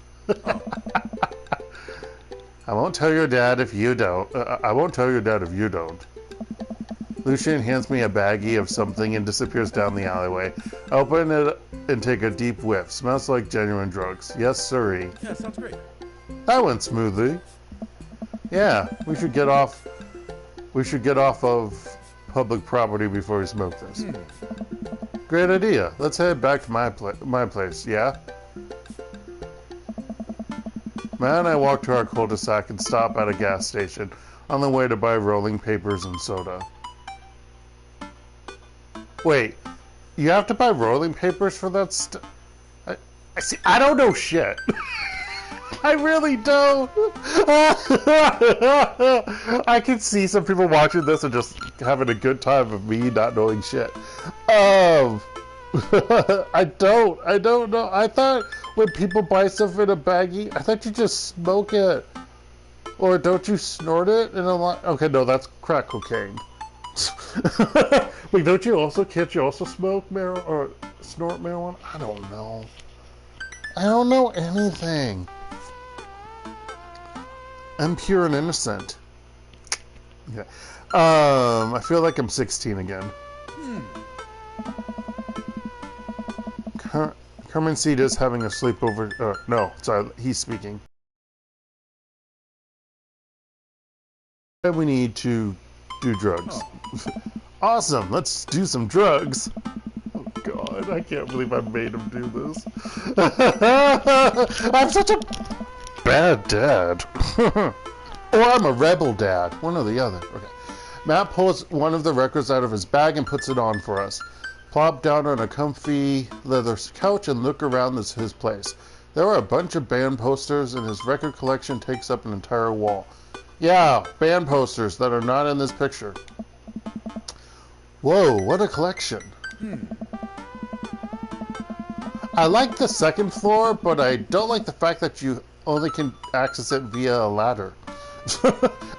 I won't tell your dad if you don't. I won't tell your dad if you don't. Lucien hands me a baggie of something and disappears down the alleyway. I open it and take a deep whiff. Smells like genuine drugs. Yes, sirree. Yeah, sounds great. That went smoothly. Yeah, we should get off of public property before we smoke this. Great idea. Let's head back to my place, yeah? Matt and I walk to our cul-de-sac and stop at a gas station on the way to buy rolling papers and soda. Wait, you have to buy rolling papers for that stuff? I see. I don't know shit. I really don't. I can see some people watching this and just having a good time of me not knowing shit. I don't know. I thought when people buy stuff in a baggie, I thought you just smoke it. Or don't you snort it? Okay, no, that's crack cocaine. Wait, can't you also smoke marijuana or snort marijuana? I don't know. I don't know anything. I'm pure and innocent. Yeah. I feel like I'm 16 again. Carmen Ceda's having a sleepover. No, sorry, he's speaking. We need to do drugs. Awesome, let's do some drugs. Oh god, I can't believe I made him do this. I'm such a bad dad. Or I'm a rebel dad. One or the other. Okay. Matt pulls one of the records out of his bag and puts it on for us. plop down on a comfy leather couch and look around his place. There are a bunch of band posters, and his record collection takes up an entire wall. Yeah, band posters that are not in this picture. Whoa, what a collection. I like the second floor, but I don't like the fact that you only can access it via a ladder.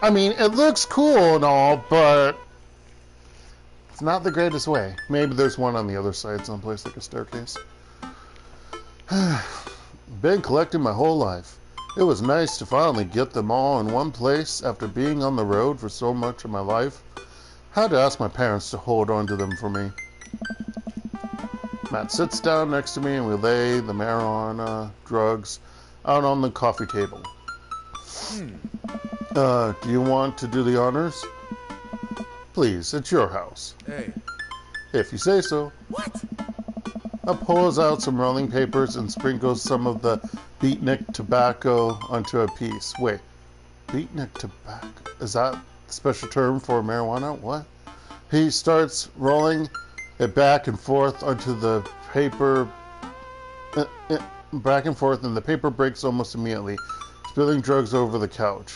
I mean, it looks cool and all, but it's not the greatest way. Maybe there's one on the other side, someplace like a staircase. Been collecting my whole life. It was nice to finally get them all in one place after being on the road for so much of my life. Had to ask my parents to hold on to them for me. Matt sits down next to me and we lay the marijuana drugs out on the coffee table. Do you want to do the honors? Please, it's your house. Hey. If you say so. What? I pulls out some rolling papers and sprinkles some of the beatnik tobacco onto a piece. Wait, beatnik tobacco? Is that a special term for marijuana? What? He starts rolling it back and forth onto the paper, back and forth, and the paper breaks almost immediately, spilling drugs over the couch.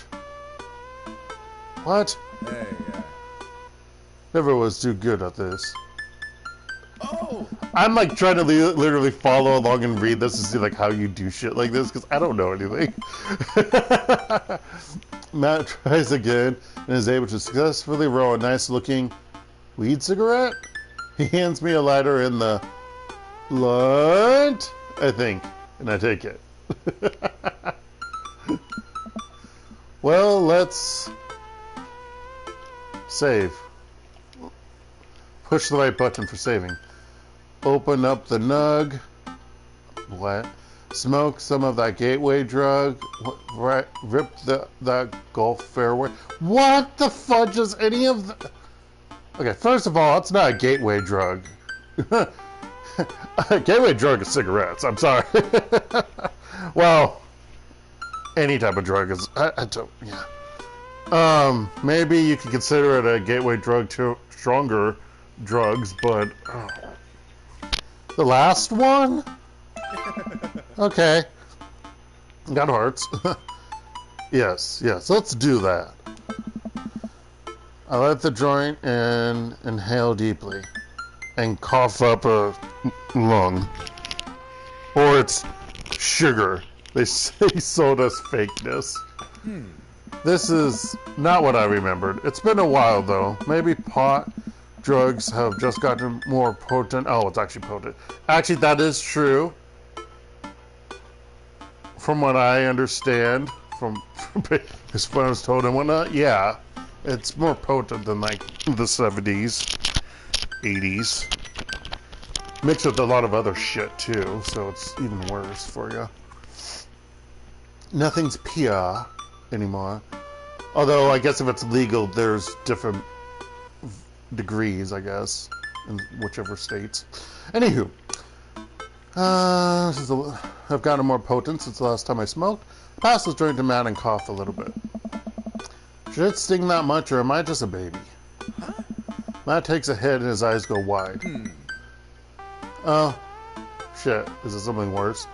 What? Hey, yeah. Never was too good at this. Oh! I'm like trying to literally follow along and read this to see like how you do shit like this, because I don't know anything. Matt tries again and is able to successfully roll a nice looking weed cigarette. He hands me a lighter in the blunt, I think, and I take it. Well, let's save. Push the right button for saving. Open up the nug. What? Smoke some of that gateway drug. Rip that Gulf fairway. What the fudge is any of the... Okay, first of all, it's not a gateway drug. A gateway drug is cigarettes. I'm sorry. Well, any type of drug is... I don't... Yeah. Maybe you could consider it a gateway drug to stronger drugs, but... Oh. The last one? Okay. That hurts. Yes, let's do that. I light the joint and inhale deeply and cough up a lung. Or it's sugar. They say soda's fakeness. This is not what I remembered. It's been a while though. Maybe pot drugs have just gotten more potent. Oh, it's actually potent. Actually, that is true. From what I understand, from what I was told and whatnot, yeah, it's more potent than like the 70s, 80s. Mixed with a lot of other shit too, so it's even worse for you. Nothing's pure anymore. Although, I guess if it's legal, there's different degrees, I guess, in whichever states. Anywho, I've gotten more potent since the last time I smoked. I pass this joint to Matt and cough a little bit. Should it sting that much, or am I just a baby? Huh? Matt takes a hit and his eyes go wide. Oh, shit. Is it something worse?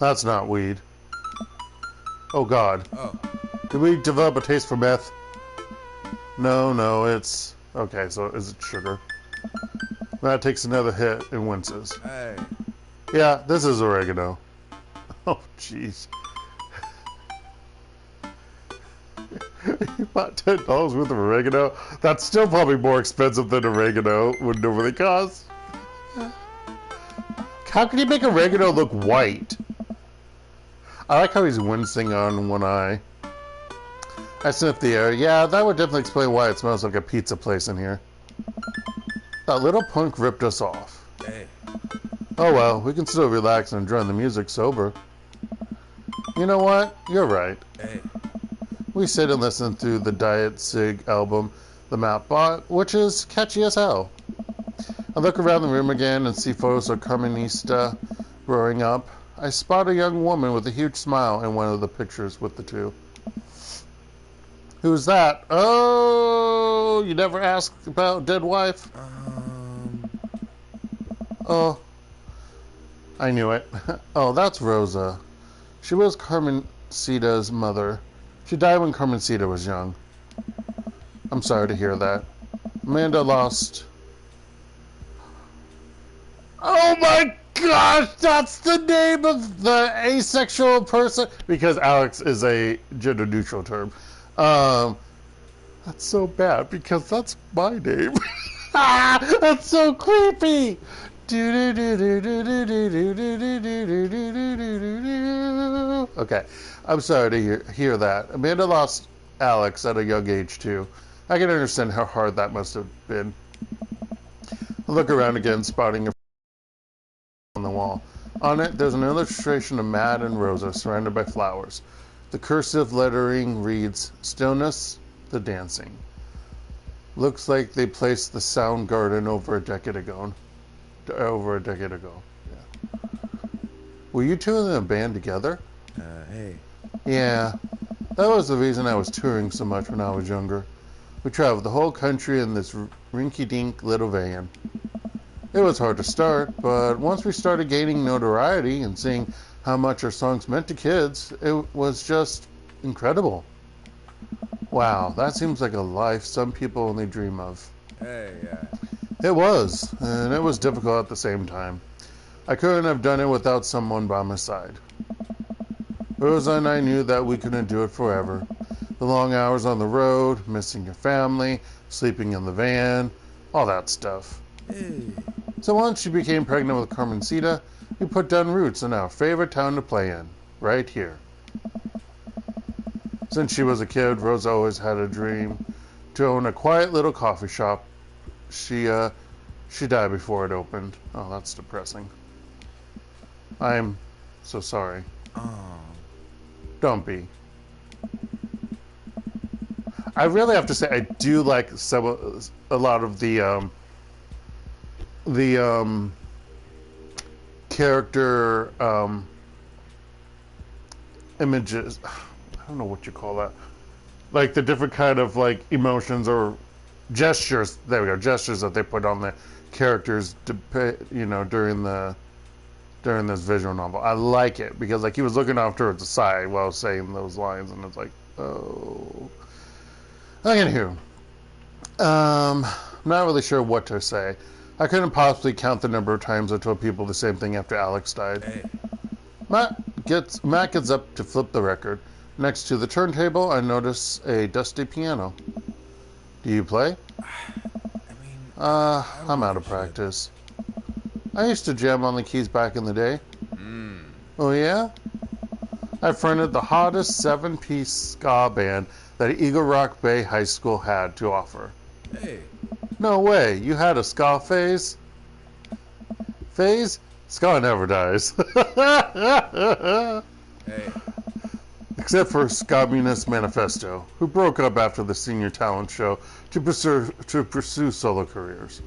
That's not weed. Oh, God. Oh. Did we develop a taste for meth? No, it's... Okay, so is it sugar? Matt takes another hit and winces. Hey. Yeah, this is oregano. Oh, jeez. You bought $10 worth of oregano? That's still probably more expensive than oregano would normally cost. How can you make oregano look white? I like how he's wincing on one eye. I sniffed the air. Yeah, that would definitely explain why it smells like a pizza place in here. That little punk ripped us off. Hey. Oh well, we can still relax and enjoy the music sober. You know what? You're right. Hey. We sit and listen to the Diet Sig album the Map bought, which is catchy as hell. I look around the room again and see photos of Carmenista growing up. I spot a young woman with a huge smile in one of the pictures with the two. Who's that? Oh, you never asked about dead wife? Oh, I knew it. Oh, that's Rosa. She was Carmencita's mother. She died when Carmencita was young. I'm sorry to hear that. Amanda lost... Oh my gosh, that's the name of the asexual person? Because Alex is a gender-neutral term. That's so bad, because that's my name. That's so creepy! Okay, I'm sorry to hear that. Amanda lost Alex at a young age, too. I can understand how hard that must have been. I look around again, spotting a on the wall. On it, there's an illustration of Matt and Rosa surrounded by flowers. The cursive lettering reads, "Stillness, the dancing." Looks like they placed the sound garden over a decade ago. Yeah. Were you two in a band together? Hey. Yeah. That was the reason I was touring so much when I was younger. We traveled the whole country in this rinky-dink little van. It was hard to start, but once we started gaining notoriety and seeing how much our songs meant to kids, it was just incredible. Wow, that seems like a life some people only dream of. Hey, yeah. It was, and it was difficult at the same time. I couldn't have done it without someone by my side. Rosa and I knew that we couldn't do it forever. The long hours on the road, missing your family, sleeping in the van, all that stuff. Hey. So once she became pregnant with Carmencita, we put down roots in our favorite town to play in, right here. Since she was a kid, Rosa always had a dream to own a quiet little coffee shop. She died before it opened. Oh, that's depressing. I'm so sorry. Oh. Don't be. I really have to say I do like a lot of the character images. I don't know what you call that. Like the different kind of like emotions or gestures. There we go. Gestures that they put on the characters, during this visual novel. I like it because like he was looking off towards the side while saying those lines, and it's like, oh. Anywho, I'm not really sure what to say. I couldn't possibly count the number of times I told people the same thing after Alex died. Hey. Matt gets up to flip the record. Next to the turntable, I notice a dusty piano. Do you play? I'm out of practice. I used to jam on the keys back in the day. Oh yeah? I fronted the hottest 7-piece ska band that Eagle Rock Bay High School had to offer. Hey. No way, you had a ska phase? Phase? Ska never dies. Hey. Except for Communist Manifesto, who broke up after the senior talent show to pursue solo careers.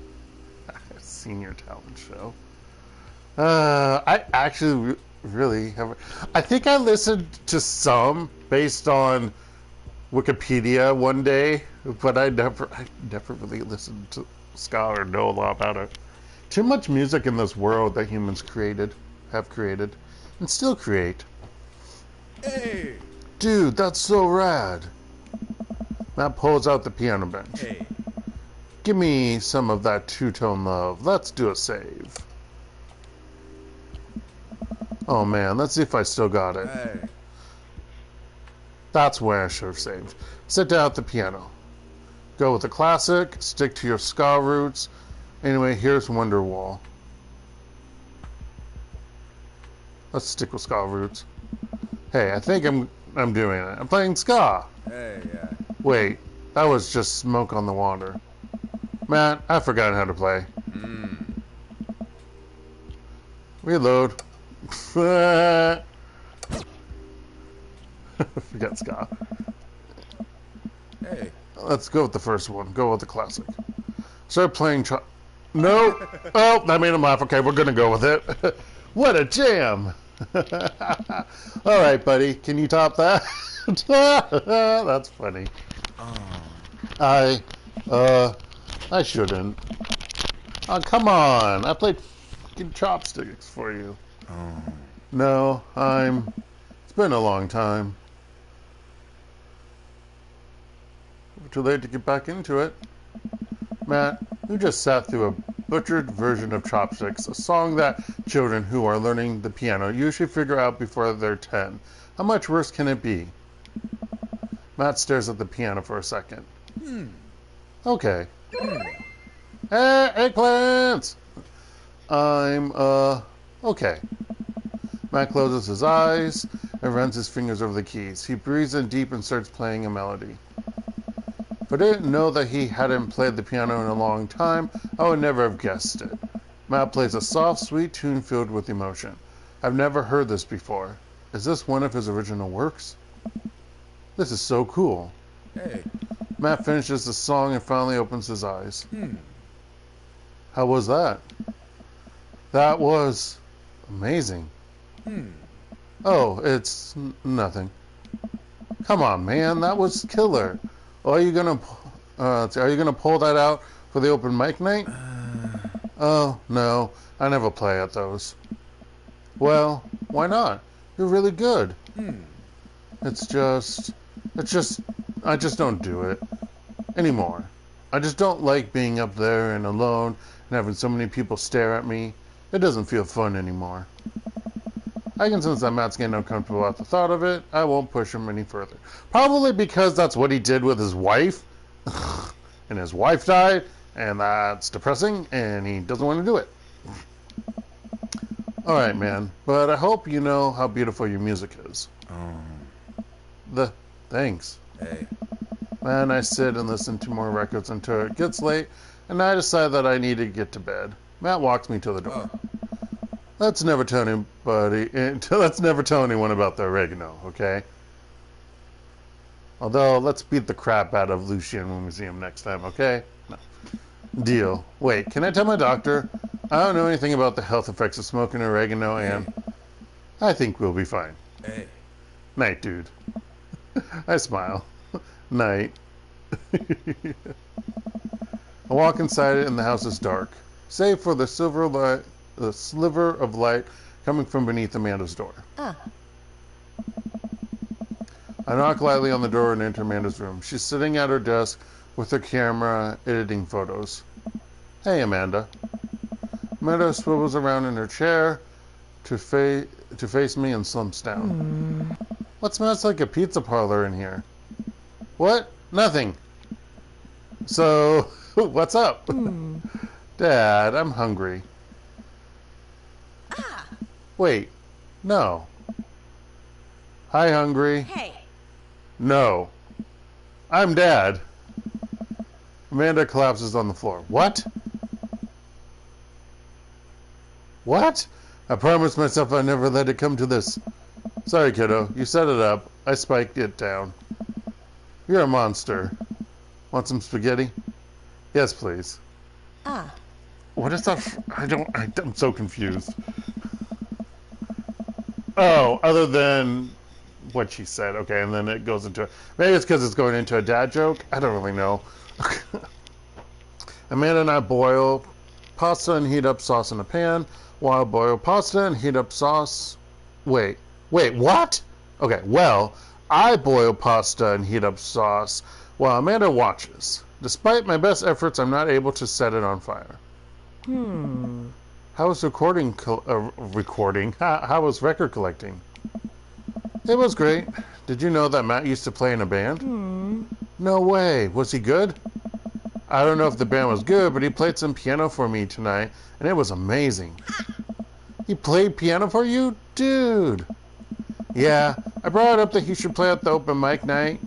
Senior talent show. I actually really have. I think I listened to some based on Wikipedia one day, but I never really listened to ska or know a lot about it. Too much music in this world that humans have created, and still create. Hey. Dude, that's so rad. Matt pulls out the piano bench. Hey. Give me some of that two-tone love. Let's do a save. Oh man, let's see if I still got it. Hey. That's where I should have saved. Sit down at the piano. Go with the classic, stick to your ska roots. Anyway, here's Wonderwall. Let's stick with ska roots. Hey, I think I'm doing it. I'm playing ska. Hey, yeah. Wait, that was just smoke on the water. Matt, I forgot how to play. Reload. Forget ska. Hey. Let's go with the first one. Go with the classic. Start playing. No. Oh, that made him laugh. Okay, we're gonna go with it. What a jam! All right, buddy. Can you top that? That's funny. Oh. I shouldn't. Oh, come on. I played fucking chopsticks for you. Oh. No, it's been a long time. Too late to get back into it. Matt, you just sat through a butchered version of Chopsticks, a song that children who are learning the piano usually figure out before they're 10. How much worse can it be? Matt stares at the piano for a second. Okay. Hey, eggplants! Okay. Matt closes his eyes and runs his fingers over the keys. He breathes in deep and starts playing a melody. If I didn't know that he hadn't played the piano in a long time, I would never have guessed it. Matt plays a soft, sweet tune filled with emotion. I've never heard this before. Is this one of his original works? This is so cool. Hey. Matt finishes the song and finally opens his eyes. How was that? That was amazing. Oh, it's nothing. Come on, man, that was killer. Are you gonna pull that out for the open mic night? Oh no, I never play at those. Well, why not? You're really good. I just don't do it anymore. I just don't like being up there and alone and having so many people stare at me. It doesn't feel fun anymore. I can sense that Matt's getting uncomfortable at the thought of it. I won't push him any further. Probably because that's what he did with his wife. And his wife died, and that's depressing, and he doesn't want to do it. Alright, man. But I hope you know how beautiful your music is. Thanks. Hey. Man, I sit and listen to more records until it gets late, and I decide that I need to get to bed. Matt walks me to the door. Let's never tell anyone about the oregano, okay? Although, let's beat the crap out of Lucien when we see him next time, okay? No. Deal. Wait, can I tell my doctor? I don't know anything about the health effects of smoking oregano, and I think we'll be fine. Hey. Night, dude. I smile. Night. I walk inside it, and the house is dark, save for the sliver of light coming from beneath Amanda's door. I knock lightly on the door and enter Amanda's room. She's sitting at her desk with her camera, editing photos. Hey, Amanda. Amanda swivels around in her chair to face me and slumps down. What smells like a pizza parlor in here? What? Nothing. So, what's up? Dad, I'm hungry. Wait, no. Hi, hungry. Hey. No. I'm Dad. Amanda collapses on the floor. What? What? I promised myself I'd never let it come to this. Sorry, kiddo. You set it up. I spiked it down. You're a monster. Want some spaghetti? Yes, please. What is that? I'm so confused. Oh, other than what she said. Okay, and then it goes into... Maybe it's because it's going into a dad joke. I don't really know. Amanda and I boil pasta and heat up sauce in a pan. While I boil pasta and heat up sauce... Wait, what? Okay, well, I boil pasta and heat up sauce while Amanda watches. Despite my best efforts, I'm not able to set it on fire. How was recording? How was record collecting? It was great. Did you know that Matt used to play in a band? No way. Was he good? I don't know if the band was good, but he played some piano for me tonight, and it was amazing. He played piano for you? Dude. Yeah, I brought up that he should play at the open mic night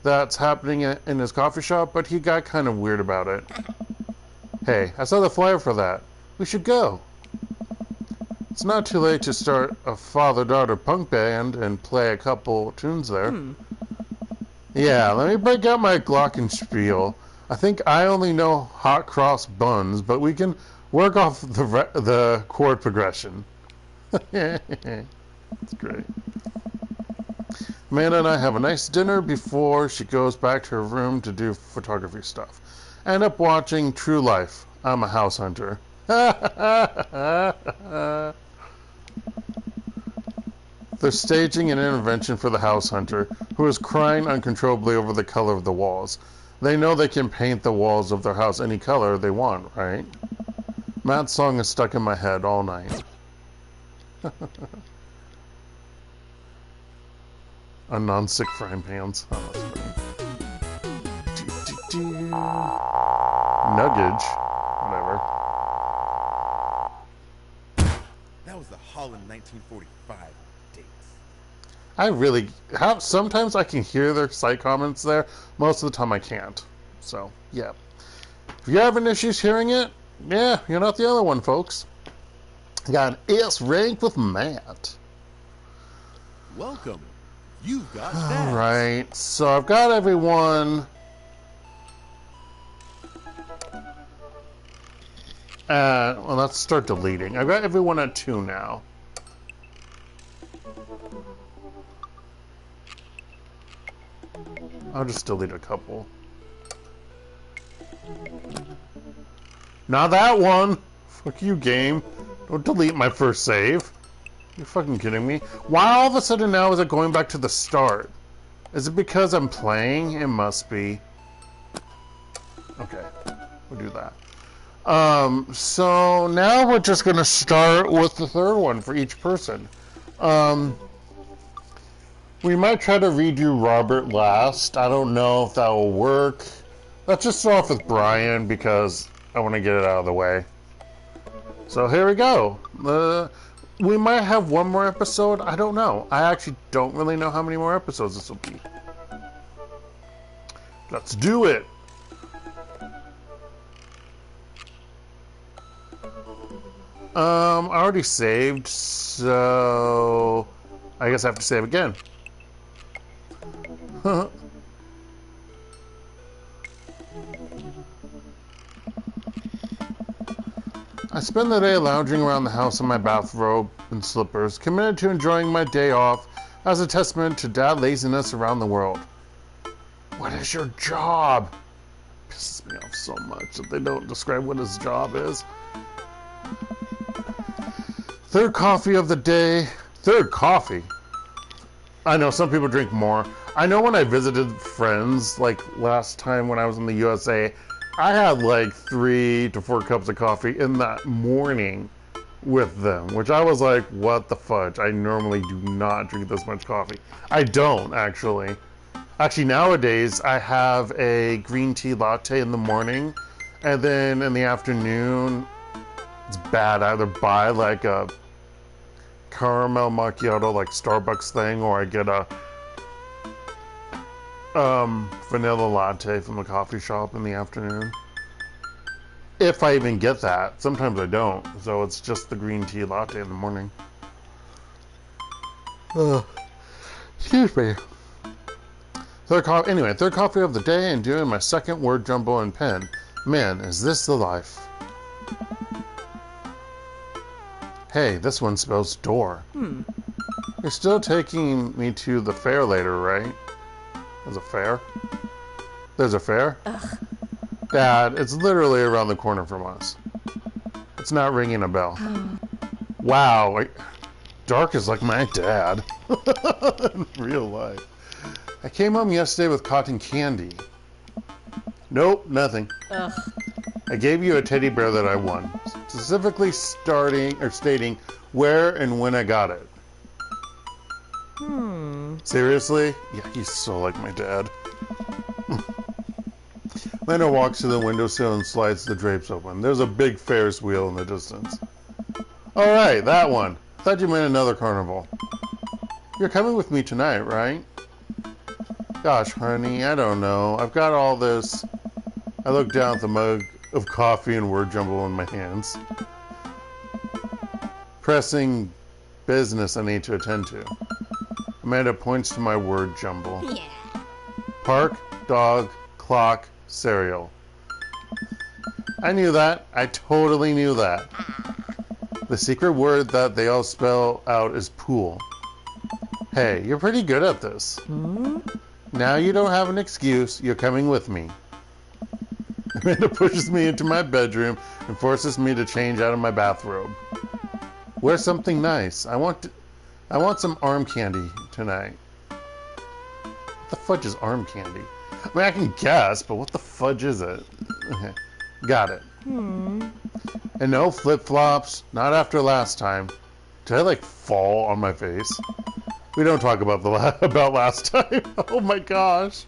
that's happening in his coffee shop, but he got kind of weird about it. Hey, I saw the flyer for that. We should go. It's not too late to start a father-daughter punk band and play a couple tunes there. Yeah, let me break out my glockenspiel. I think I only know hot cross buns, but we can work off the chord progression. It's great. Amanda and I have a nice dinner before she goes back to her room to do photography stuff. I end up watching True Life. I'm a house hunter. They're staging an intervention for the house hunter, who is crying uncontrollably over the color of the walls. They know they can paint the walls of their house any color they want, right? Matt's song is stuck in my head all night. On non-stick frying pans. Oh, that's funny. Nuggage. Whatever. That was the Holland 1945 dates. I really sometimes I can hear their site comments there. Most of the time I can't. So, yeah. If you're having issues hearing it, yeah, you're not the other one, folks. Got an S rank with Matt. Welcome. You've got stats. Alright, so I've got everyone. Well, let's start deleting. I've got everyone at 2 now. I'll just delete a couple. Not that one! Fuck you, game. Don't delete my first save. You're fucking kidding me? Why all of a sudden now is it going back to the start? Is it because I'm playing? It must be. Okay, we'll do that. So now we're just gonna start with the third one for each person. We might try to redo Robert last. I don't know if that will work. Let's just start off with Brian because I want to get it out of the way. So here we go. We might have one more episode. I don't know. I actually don't really know how many more episodes this will be. Let's do it. I already saved, so I guess I have to save again. I spend the day lounging around the house in my bathrobe and slippers, committed to enjoying my day off as a testament to dad laziness around the world. What is your job? Pisses me off so much that they don't describe what his job is. Third coffee of the day. Third coffee? I know some people drink more. I know when I visited friends, like last time when I was in the USA, I had like 3 to 4 cups of coffee in that morning with them, which I was like, what the fudge? I normally do not drink this much coffee. I don't, actually. Actually, nowadays, I have a green tea latte in the morning, and then in the afternoon, it's bad. I either buy like a caramel macchiato, like Starbucks thing, or I get a vanilla latte from the coffee shop in the afternoon. If I even get that. Sometimes I don't. So it's just the green tea latte in the morning. Excuse me. Third coffee of the day and doing my second word jumbo and pen. Man, is this the life. Hey, this one spells door. You're still taking me to the fair later, right? There's a fair? There's a fair? Ugh. Dad, it's literally around the corner from us. It's not ringing a bell. Wow, Dark is like my dad. In real life. I came home yesterday with cotton candy. Nope, nothing. Ugh. I gave you a teddy bear that I won, specifically stating where and when I got it. Seriously? Yeah, he's so like my dad. Lena walks to the windowsill and slides the drapes open. There's a big Ferris wheel in the distance. Alright, that one. I thought you meant another carnival. You're coming with me tonight, right? Gosh, honey, I don't know. I've got all this. I look down at the mug of coffee and word jumble in my hands. Pressing business I need to attend to. Amanda points to my word jumble. Yeah. Park, dog, clock, cereal. I knew that. I totally knew that. The secret word that they all spell out is pool. Hey, you're pretty good at this. Now you don't have an excuse. You're coming with me. Amanda pushes me into my bedroom and forces me to change out of my bathrobe. Wear something nice. I want some arm candy tonight. What the fudge is arm candy? I mean, I can guess, but what the fudge is it? Okay. Got it. And no flip-flops. Not after last time. Did I, like, fall on my face? We don't talk about about last time. Oh my gosh.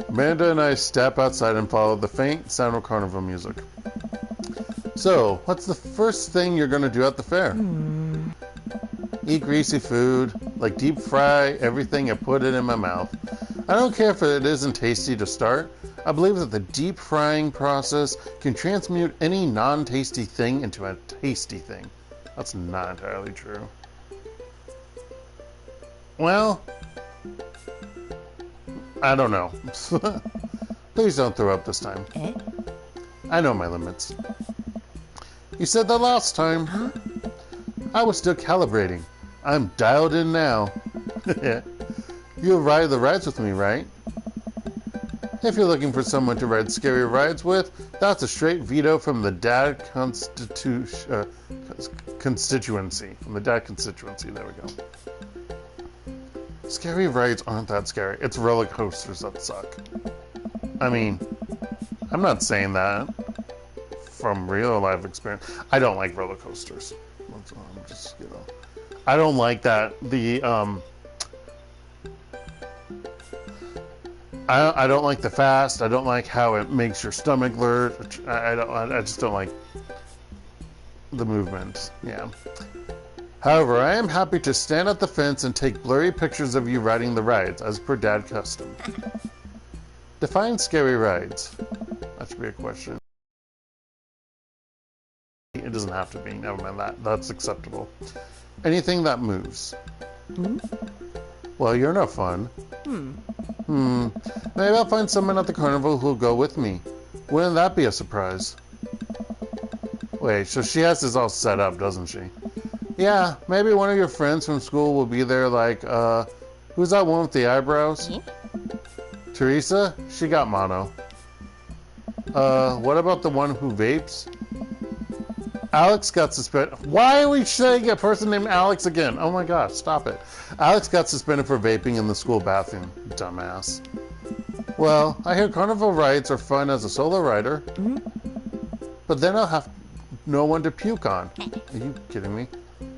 Amanda and I step outside and follow the faint sound of carnival music. So, what's the first thing you're going to do at the fair? Eat greasy food, like deep fry everything and put it in my mouth. I don't care if it isn't tasty to start. I believe that the deep frying process can transmute any non-tasty thing into a tasty thing. That's not entirely true. Well, I don't know. Please don't throw up this time. I know my limits. You said that last time. Huh? I was still calibrating. I'm dialed in now. You'll ride the rides with me, right? If you're looking for someone to ride scary rides with, that's a straight veto from the Dad constituency. From the Dad constituency, there we go. Scary rides aren't that scary. It's roller coasters that suck. I mean, I'm not saying that from real life experience. I don't like roller coasters. I'm just, you know, I don't like that. I don't like the fast. I don't like how it makes your stomach lurch. I just don't like the movement. Yeah. However, I am happy to stand at the fence and take blurry pictures of you riding the rides, as per Dad custom. Define scary rides. That should be a question. It doesn't have to be. Never mind that. That's acceptable. Anything that moves. Well, you're no fun. Maybe I'll find someone at the carnival who'll go with me. Wouldn't that be a surprise? Wait, so she has this all set up, doesn't she? Yeah, maybe one of your friends from school will be there, like, who's that one with the eyebrows? Teresa? She got mono. What about the one who vapes? Alex got suspended. Why are we saying a person named Alex again? Oh my gosh, stop it. Alex got suspended for vaping in the school bathroom. Dumbass. Well, I hear carnival rides are fun as a solo rider. But then I'll have no one to puke on. Are you kidding me?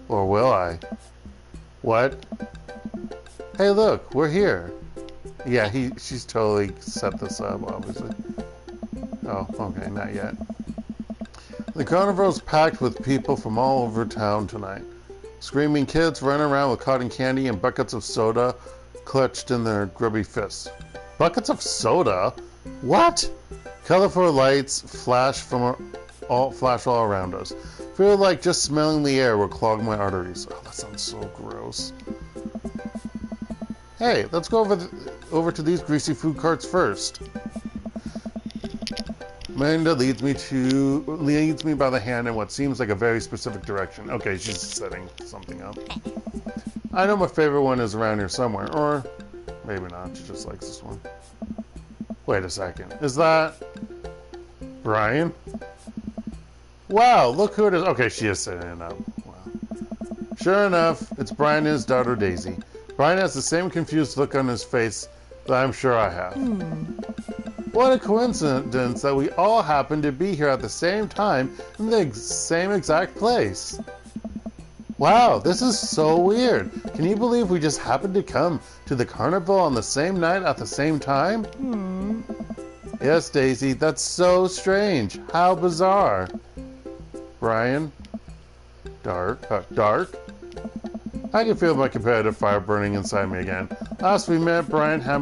Or will I? What? Hey look, we're here. Yeah, she's totally set this up, obviously. Oh, okay, not yet. The carnival's packed with people from all over town tonight. Screaming kids run around with cotton candy and buckets of soda clutched in their grubby fists. Buckets of soda? What? Colorful lights flash all around us. Feel like just smelling the air will clog my arteries. Oh, that sounds so gross. Hey, let's go over to these greasy food carts first. Amanda leads me by the hand in what seems like a very specific direction. Okay, she's setting something up. I know my favorite one is around here somewhere, or maybe not. She just likes this one. Wait a second. Is that Brian? Wow, look who it is. Okay, she is setting it up. Wow. Sure enough, it's Brian and his daughter Daisy. Brian has the same confused look on his face that I'm sure I have. What a coincidence that we all happen to be here at the same time in the same exact place. Wow, this is so weird. Can you believe we just happened to come to the carnival on the same night at the same time? Yes, Daisy, that's so strange. How bizarre. Brian? Dark? I can feel my competitive fire burning inside me again. Last we met, Brian had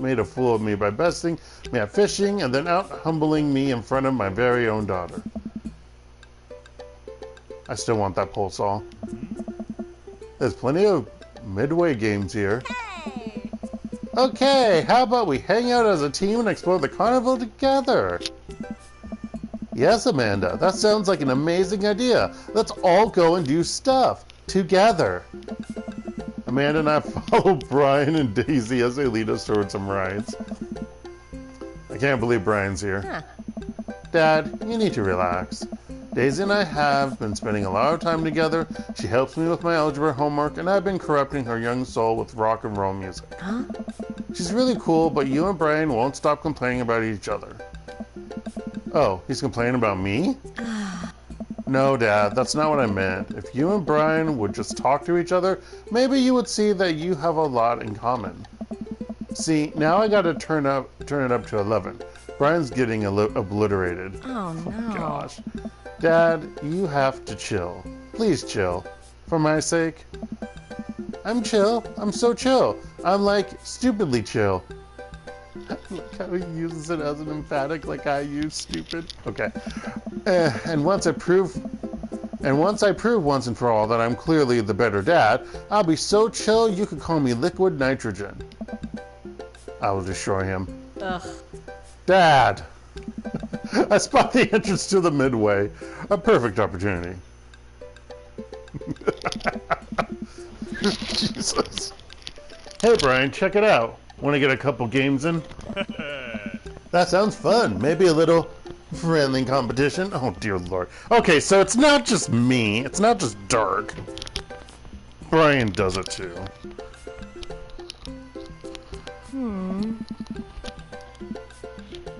made a fool of me by besting me at fishing and then out humbling me in front of my very own daughter. I still want that pole saw. There's plenty of midway games here. Hey! Okay, how about we hang out as a team and explore the carnival together? Yes, Amanda, that sounds like an amazing idea. Let's all go and do stuff together. Amanda and I follow Brian and Daisy as they lead us towards some rides. I can't believe Brian's here. Huh. Dad, you need to relax. Daisy and I have been spending a lot of time together. She helps me with my algebra homework, and I've been corrupting her young soul with rock and roll music. Huh? She's really cool, but you and Brian won't stop complaining about each other. Oh, he's complaining about me? No, Dad, that's not what I meant. If you and Brian would just talk to each other, maybe you would see that you have a lot in common. See, now I gotta turn it up to 11. Brian's getting obliterated. Oh, no. Gosh. Dad, you have to chill. Please chill. For my sake. I'm chill. I'm so chill. I'm like stupidly chill. Look how he uses it as an emphatic like I use stupid. Okay. And once I prove once and for all that I'm clearly the better dad, I'll be so chill you could call me liquid nitrogen. I will destroy him. Ugh. Dad! I spot the entrance to the midway. A perfect opportunity. Jesus. Hey Brian, check it out. Want to get a couple games in? That sounds fun. Maybe a little friendly competition. Oh dear Lord. Okay, so it's not just me. It's not just Dark. Brian does it too.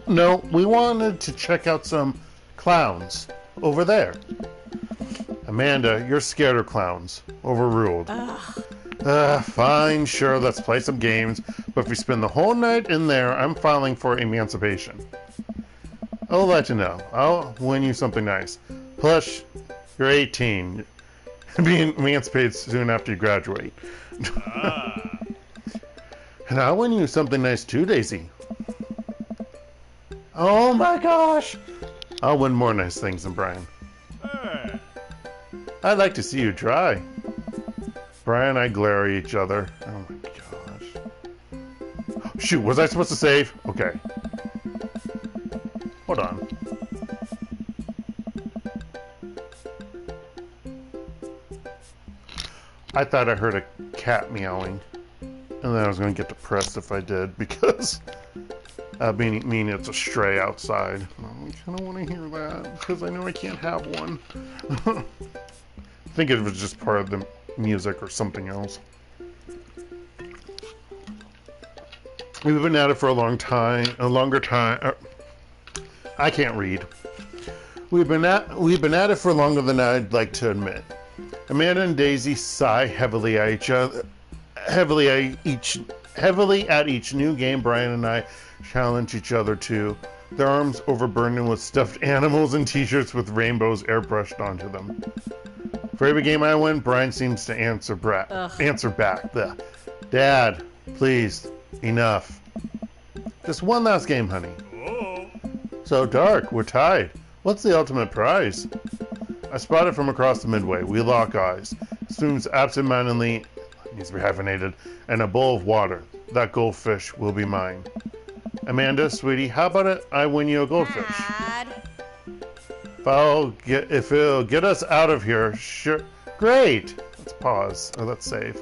No, we wanted to check out some clowns over there. Amanda, you're scared of clowns. Overruled. Fine, sure, let's play some games, but if we spend the whole night in there, I'm filing for emancipation. I'll let you know. I'll win you something nice. Plus, you're 18. Being emancipated soon after you graduate. And I'll win you something nice too, Daisy. Oh my gosh! I'll win more nice things than Brian. I'd like to see you try. Brian and I glare at each other. Oh my gosh. Shoot, was I supposed to save? Okay. Hold on. I thought I heard a cat meowing. And then I was going to get depressed if I did, because mean it's a stray outside. I kind of want to hear that, because I know I can't have one. I think it was just part of the music or something else. We've been at it for a longer time. I can't read. We've been at it for longer than I'd like to admit. Amanda and Daisy sigh heavily at each new game Brian and I challenge each other to, their arms overburdened with stuffed animals and t-shirts with rainbows airbrushed onto them. For every game I win, Brian seems to answer back. Blech. Dad, please, enough. Just one last game, honey. So Dark, we're tied. What's the ultimate prize? I spot it from across the midway. We lock eyes. Swims absentmindedly, needs to be hyphenated, and a bowl of water. That goldfish will be mine. Amanda, sweetie, how about it? I win you a goldfish. Dad. If it'll get us out of here, sure. Great. Let's pause. Or let's save.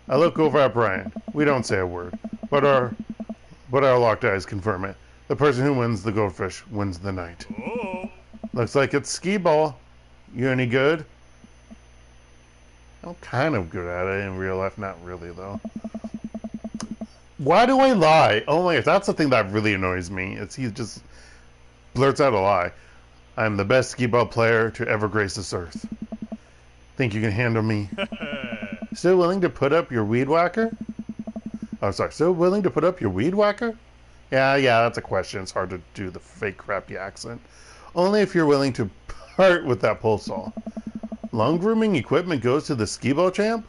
I look over at Brian. We don't say a word, but our locked eyes confirm it. The person who wins the goldfish wins the night. Looks like it's skee ball. You any good? I'm kind of good at it in real life. Not really, though. Why do I lie? Oh my gosh, that's the thing that really annoys me. He just blurts out a lie. I'm the best skee ball player to ever grace this earth. Think you can handle me? Still willing to put up your weed whacker? Oh, sorry. Still willing to put up your weed whacker? Yeah, that's a question. It's hard to do the fake crappy accent. Only if you're willing to part with that pole saw. Long grooming equipment goes to the skee ball champ?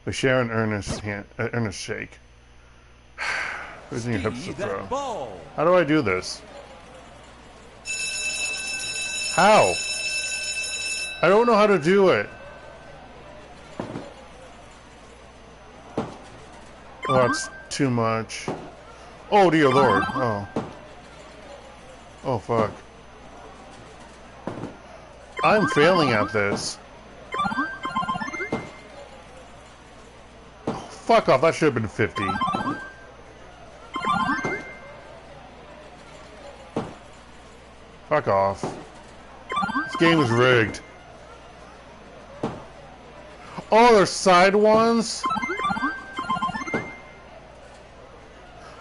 We share an earnest shake. Raising your hips to throw. How do I do this? How? I don't know how to do it. Oh, that's too much. Oh, dear Lord. Oh. Oh, fuck. I'm failing at this. fuck off. That should have been 50. Fuck off. This game is rigged. Oh, there's side ones?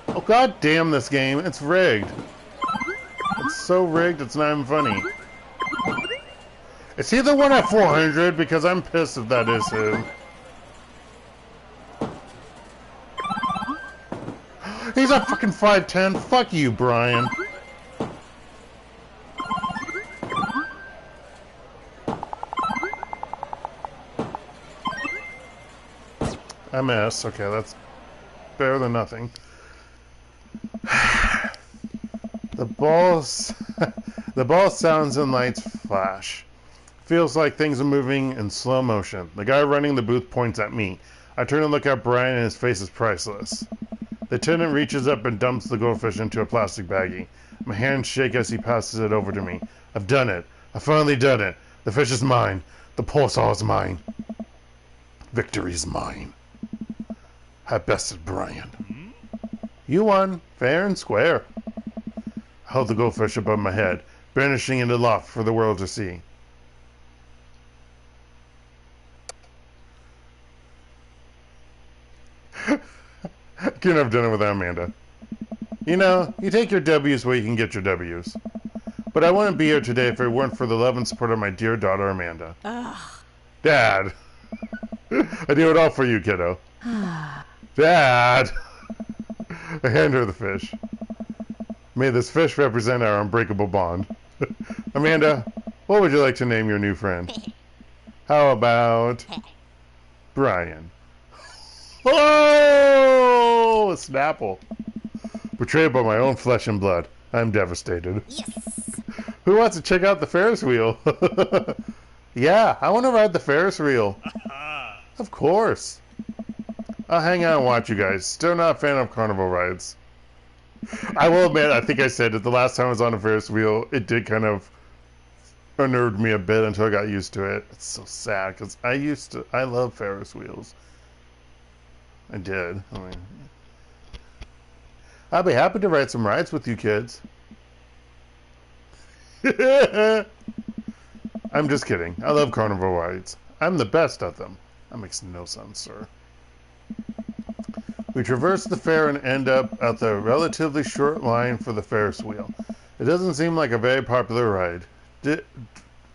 Oh, god damn this game. It's rigged. It's so rigged, it's not even funny. Is he the one at 400? Because I'm pissed if that is him. He's at fucking 510. Fuck you, Brian. MS. Okay, that's better than nothing. The balls... the ball sounds and lights flash. Feels like things are moving in slow motion. The guy running the booth points at me. I turn and look at Brian and his face is priceless. The attendant reaches up and dumps the goldfish into a plastic baggie. My hands shake as he passes it over to me. I've done it. I've finally done it. The fish is mine. The pulsar is mine. Victory is mine. I bested Brian. You won, fair and square. I held the goldfish above my head, banishing it aloft for the world to see. Couldn't have done it without Amanda. You know, you take your W's where you can get your W's. But I wouldn't be here today if it weren't for the love and support of my dear daughter Amanda. Ugh. Dad! I do it all for you, kiddo. Dad! I hand her the fish. May this fish represent our unbreakable bond. Amanda, what would you like to name your new friend? How about Brian? Oh, a Snapple. Betrayed by my own flesh and blood. I'm devastated. Yes. Who wants to check out the Ferris wheel? Yeah, I want to ride the Ferris wheel. Of course. I'll hang out and watch you guys. Still not a fan of carnival rides. I will admit, I think I said it the last time I was on a Ferris wheel, it did kind of unnerved me a bit until I got used to it. It's so sad because I love Ferris wheels. I did. I mean, I'll be happy to ride some rides with you kids. I'm just kidding. I love carnival rides. I'm the best at them. That makes no sense, sir. We traverse the fair and end up at the relatively short line for the Ferris wheel. It doesn't seem like a very popular ride.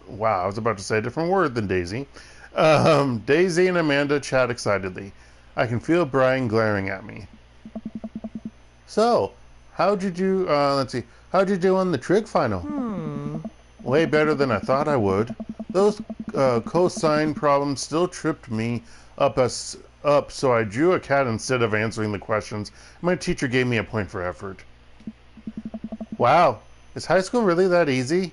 Wow, I was about to say a different word than Daisy. Daisy and Amanda chat excitedly. I can feel Brian glaring at me. So, how'd you do, how'd you do on the trig final? Way better than I thought I would. Those cosine problems still tripped me up, so I drew a cat instead of answering the questions. My teacher gave me a point for effort. Wow, is high school really that easy?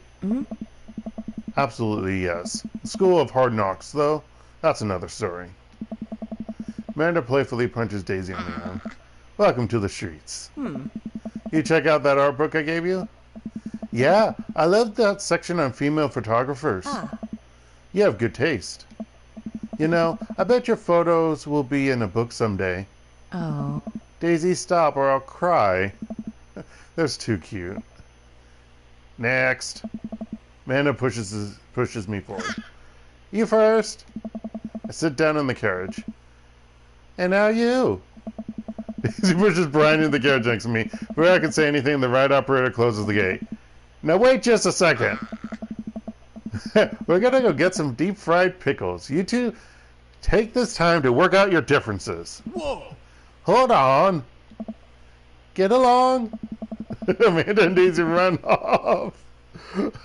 Absolutely yes. School of hard knocks, though, that's another story. Amanda playfully punches Daisy on the arm. Welcome to the streets. You check out that art book I gave you? Yeah, I love that section on female photographers. You have good taste. You know, I bet your photos will be in a book someday. Oh. Daisy, stop or I'll cry. That's too cute. Next. Amanda pushes me forward. You first. I sit down in the carriage. And now you. Daisy pushes Brian into the carriage next to me. Before I can say anything, the ride operator closes the gate. Now wait just a second. We're gonna go get some deep fried pickles. You two take this time to work out your differences. Whoa! Hold on. Get along. Amanda and Daisy run off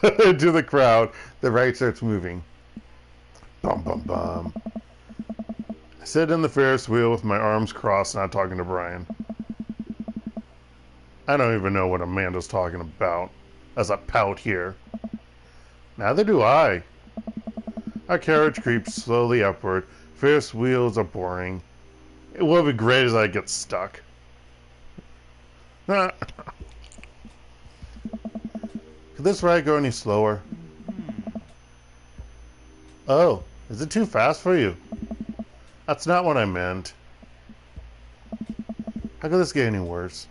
into the crowd. The ride starts moving. Bum bum bum. I sit in the Ferris wheel with my arms crossed, not talking to Brian. I don't even know what Amanda's talking about as I pout here. Neither do I. Our carriage creeps slowly upward. Ferris wheels are boring. It would be great as I get stuck. Could this ride go any slower? Oh, is it too fast for you? That's not what I meant. How could this get any worse?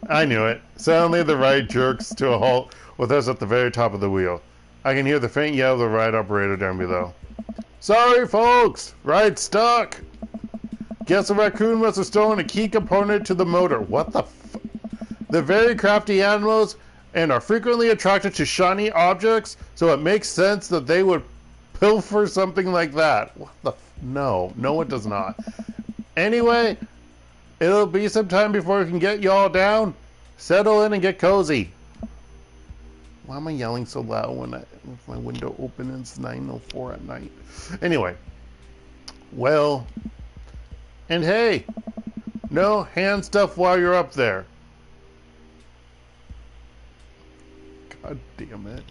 I knew it. Suddenly the ride jerks to a halt with us at the very top of the wheel. I can hear the faint yell of the ride operator down below. Sorry, folks! Ride's stuck! Guess the raccoon must have stolen a key component to the motor. What the f... They're very crafty animals and are frequently attracted to shiny objects, so it makes sense that they would pilfer something like that. What the f... No, it does not. Anyway, it'll be some time before we can get y'all down. Settle in and get cozy. Why am I yelling so loud with my window open and it's 9:04 at night? Anyway, well, and hey, no hand stuff while you're up there. God damn it.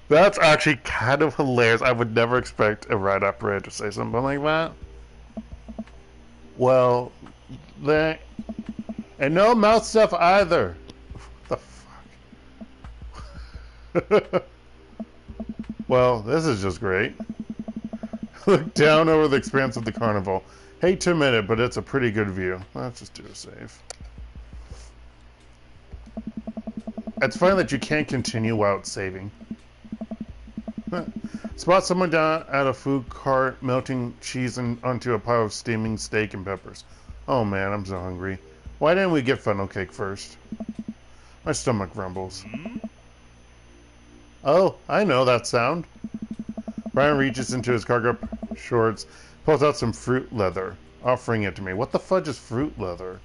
That's actually kind of hilarious. I would never expect a ride operator to say something like that. Well, and no mouth stuff either. What the fuck? Well, this is just great. Look down over the expanse of the carnival. Hate to admit it, but it's a pretty good view. Let's just do a save. It's funny that you can't continue without saving. Spot someone down at a food cart melting cheese onto a pile of steaming steak and peppers. Oh man, I'm so hungry. Why didn't we get funnel cake first? My stomach rumbles. Oh, I know that sound. Brian reaches into his cargo shorts, pulls out some fruit leather, offering it to me. What the fudge is fruit leather?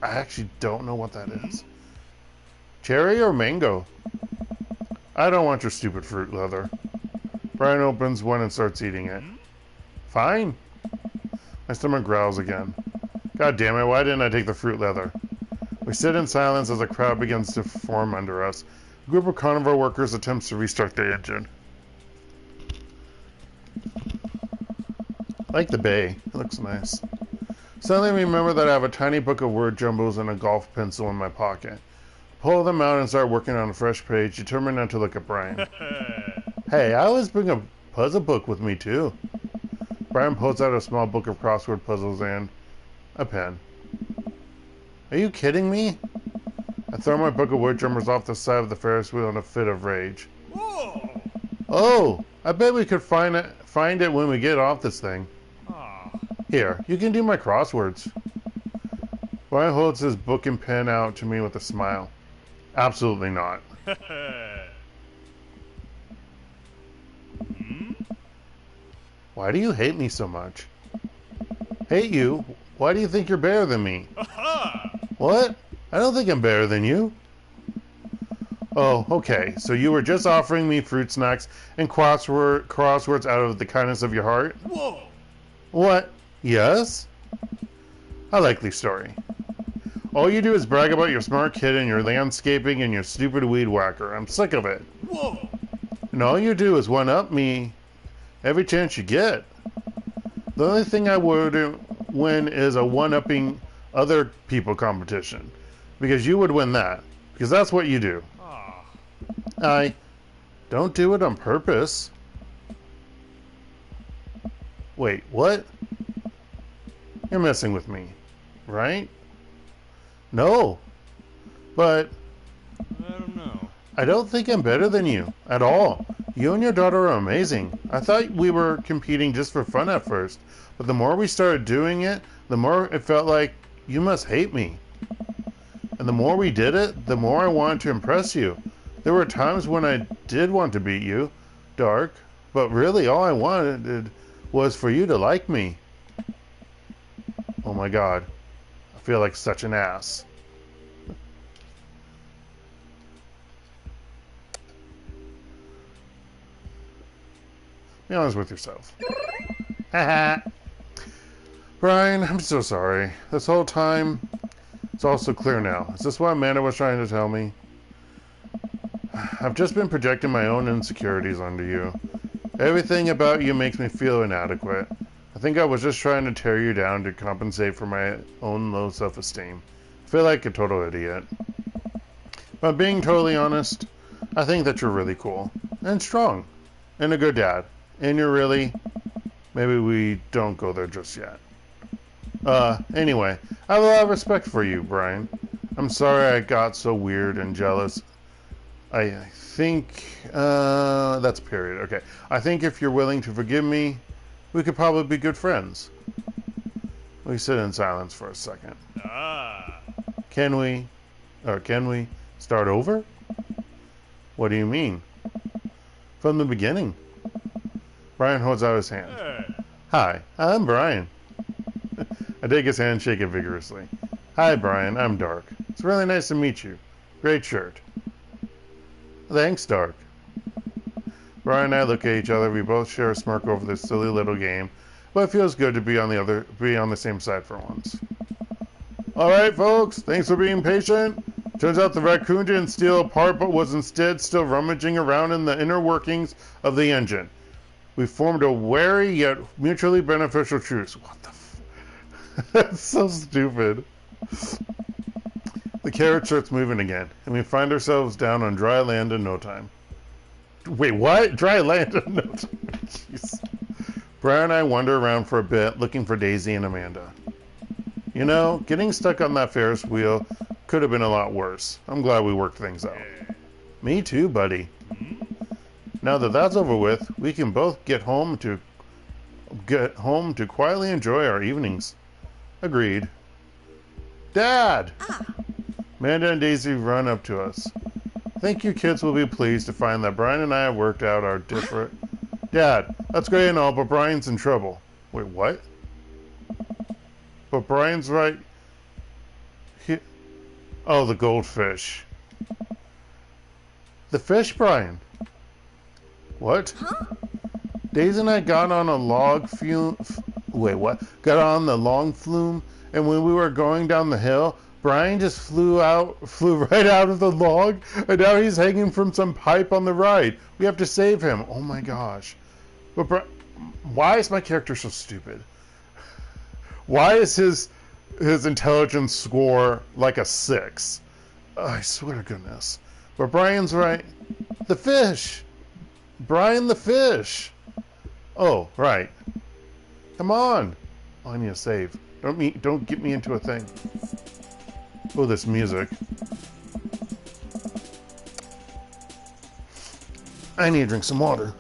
I actually don't know what that is. Cherry or mango? I don't want your stupid fruit leather. Brian opens one and starts eating it. Fine. My stomach growls again. God damn it, why didn't I take the fruit leather? We sit in silence as a crowd begins to form under us. A group of carnival workers attempts to restart the engine. I like the bay. It looks nice. Suddenly I remember that I have a tiny book of word jumbles and a golf pencil in my pocket. Pull them out and start working on a fresh page, determined not to look at Brian. Hey, I always bring a puzzle book with me too. Brian pulls out a small book of crossword puzzles and a pen. Are you kidding me? I throw my book of word jumpers off the side of the Ferris wheel in a fit of rage. Whoa! Oh, I bet we could find it when we get off this thing. Here, you can do my crosswords. Brian holds his book and pen out to me with a smile. Absolutely not. Why do you hate me so much? Hate you? Why do you think you're better than me? What? I don't think I'm better than you. Oh, okay. So you were just offering me fruit snacks and crosswords out of the kindness of your heart? Whoa! What? Yes? A likely story. All you do is brag about your smart kid and your landscaping and your stupid weed whacker. I'm sick of it. Whoa! And all you do is one-up me every chance you get. The only thing I wouldn't win is a one-upping other people competition. Because you would win that. Because that's what you do. I don't do it on purpose. Wait, what? You're messing with me, right? No. But I don't know. I don't think I'm better than you at all. You and your daughter are amazing. I thought we were competing just for fun at first, but the more we started doing it, the more it felt like you must hate me. And the more we did it, the more I wanted to impress you. There were times when I did want to beat you, Dark, but really all I wanted was for you to like me. Oh my god. I feel like such an ass. Be honest with yourself. Haha. Brian, I'm so sorry. This whole time, it's all so clear now. Is this what Amanda was trying to tell me? I've just been projecting my own insecurities onto you. Everything about you makes me feel inadequate. I think I was just trying to tear you down to compensate for my own low self-esteem. I feel like a total idiot. But being totally honest, I think that you're really cool. And strong. And a good dad. And you're really... Maybe we don't go there just yet. Anyway, I have a lot of respect for you, Brian. I'm sorry I got so weird and jealous. I think, that's a period. Okay. I think if you're willing to forgive me, we could probably be good friends. We sit in silence for a second. Can we start over? What do you mean? From the beginning. Brian holds out his hand. Hi, I'm Brian. I take his hand and shake it vigorously. Hi, Brian, I'm Dark. It's really nice to meet you. Great shirt. Thanks, Dark. Brian and I look at each other. We both share a smirk over this silly little game, but it feels good to be on the same side for once. All right, folks, thanks for being patient. Turns out the raccoon didn't steal a part, but was instead still rummaging around in the inner workings of the engine. We formed a wary yet mutually beneficial truce. What the That's so stupid. The carriage starts moving again, and we find ourselves down on dry land in no time. Wait, what? Dry land in no time? Jeez. Brian and I wander around for a bit, looking for Daisy and Amanda. You know, getting stuck on that Ferris wheel could have been a lot worse. I'm glad we worked things out. Me too, buddy. Now that that's over with, we can both get home to quietly enjoy our evenings. Agreed. Dad! Amanda and Daisy run up to us. I think you kids will be pleased to find that Brian and I have worked out our different... Dad, that's great and all, but Brian's in trouble. Wait, what? But Brian's right... Oh, the goldfish. The fish, Brian. What? Huh? Daisy and I got on a log flume... Wait, what? Got on the long flume, and when we were going down the hill, Brian just flew right out of the log, and now he's hanging from some pipe on the ride. We have to save him. Oh my gosh. But why is my character so stupid? Why is his intelligence score like a 6? I swear to goodness. But Brian's right. The fish. Brian the fish. Oh, right. Come on. Oh, I need to save. Don't get me into a thing. Oh, this music. I need to drink some water.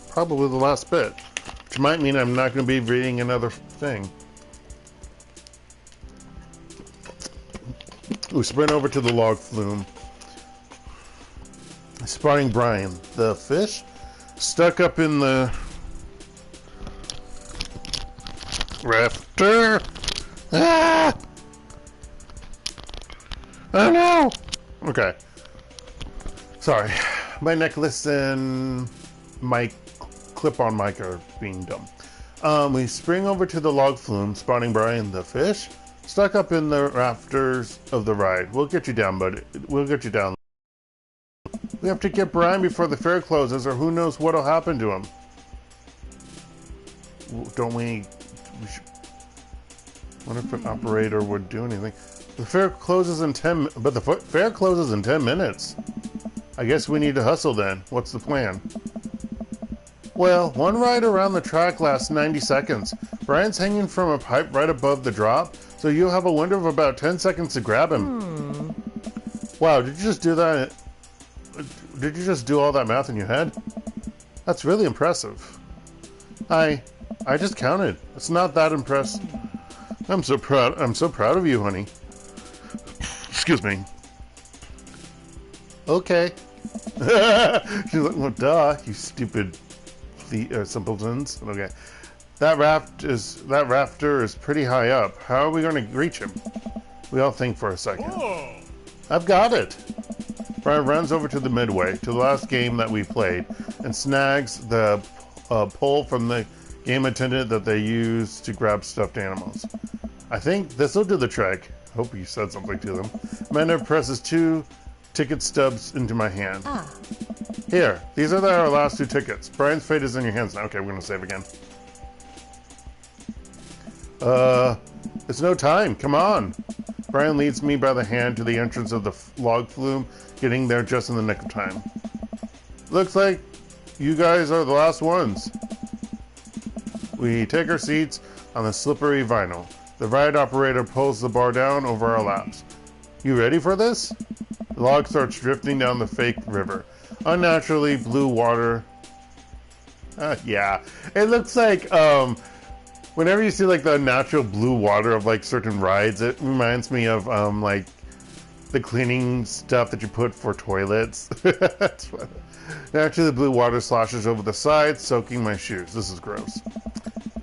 Probably the last bit. Which might mean I'm not going to be reading another thing. We sprint over to the log flume. Spotting Brian, the fish, stuck up in the rafter. Ah! Oh no! Okay. Sorry. My necklace and my clip-on mic are being dumb. We spring over to the log flume, spotting Brian the fish, stuck up in the rafters of the ride. We'll get you down, buddy. We'll get you down. We have to get Brian before the fair closes, or who knows what'll happen to him. Don't we should, what if an operator would do anything? The fair closes in 10 minutes. I guess we need to hustle then. What's the plan? Well, one ride around the track lasts 90 seconds. Brian's hanging from a pipe right above the drop, so you'll have a window of about 10 seconds to grab him. Wow, did you just do that? Did you just do all that math in your head? That's really impressive. I just counted. It's not that impressive. I'm so proud of you, honey. Excuse me. Okay. She's like, well, duh, you stupid simpletons. Okay. That rafter is pretty high up. How are we going to reach him? We all think for a second. Whoa. I've got it. Brian runs over to the midway, to the last game that we played, and snags the pole from the game attendant that they use to grab stuffed animals. I think this'll do the trick. Hope you said something to them. Amanda presses 2 ticket stubs into my hand. Here, these are our last 2 tickets. Brian's fate is in your hands now. Okay, we're gonna save again. It's no time. Come on. Brian leads me by the hand to the entrance of the log flume, getting there just in the nick of time. Looks like you guys are the last ones. We take our seats on the slippery vinyl. The ride operator pulls the bar down over our laps. You ready for this? The log starts drifting down the fake river. Unnaturally blue water. Yeah. It looks like, whenever you see like the natural blue water of like certain rides, it reminds me of, like the cleaning stuff that you put for toilets. That's funny. Naturally, the blue water sloshes over the sides, soaking my shoes. This is gross.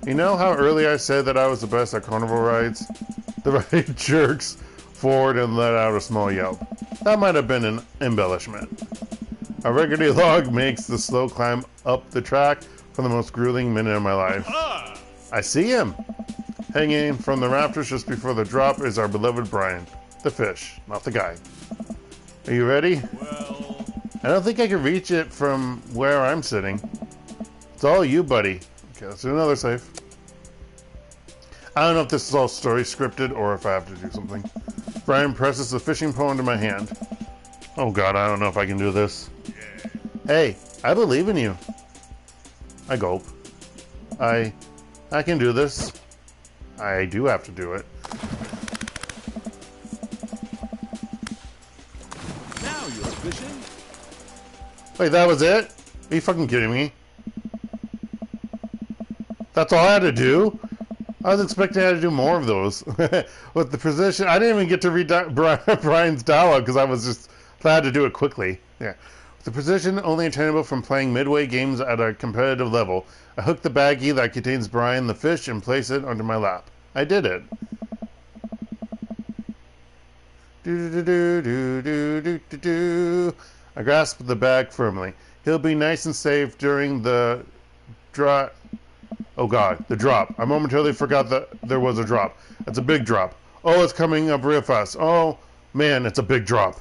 You know how early I said that I was the best at carnival rides? The ride jerks forward and let out a small yelp. That might have been an embellishment. A rickety log makes the slow climb up the track for the most grueling minute of my life. I see him! Hanging from the rafters just before the drop is our beloved Brian. The fish, not the guy. Are you ready? Well, I don't think I can reach it from where I'm sitting. It's all you, buddy. Okay, let's do another save. I don't know if this is all story scripted or if I have to do something. Brian presses the fishing pole into my hand. Oh god, I don't know if I can do this. Hey, I believe in you. I gulp. I can do this. I do have to do it. now you're fishing. Wait, that was it? Are you fucking kidding me? That's all I had to do? I was expecting I had to do more of those. With the position, I didn't even get to read Brian's dialogue because I was just glad to do it quickly. Yeah. With the position only attainable from playing midway games at a competitive level, I hook the baggie that contains Brian the fish and place it onto my lap. I did it. Do-do-do-do-do-do-do-do. I grasp the bag firmly. He'll be nice and safe during the drop. Oh god, the drop. I momentarily forgot that there was a drop. It's a big drop. Oh, it's coming up real fast. Oh, man, it's a big drop.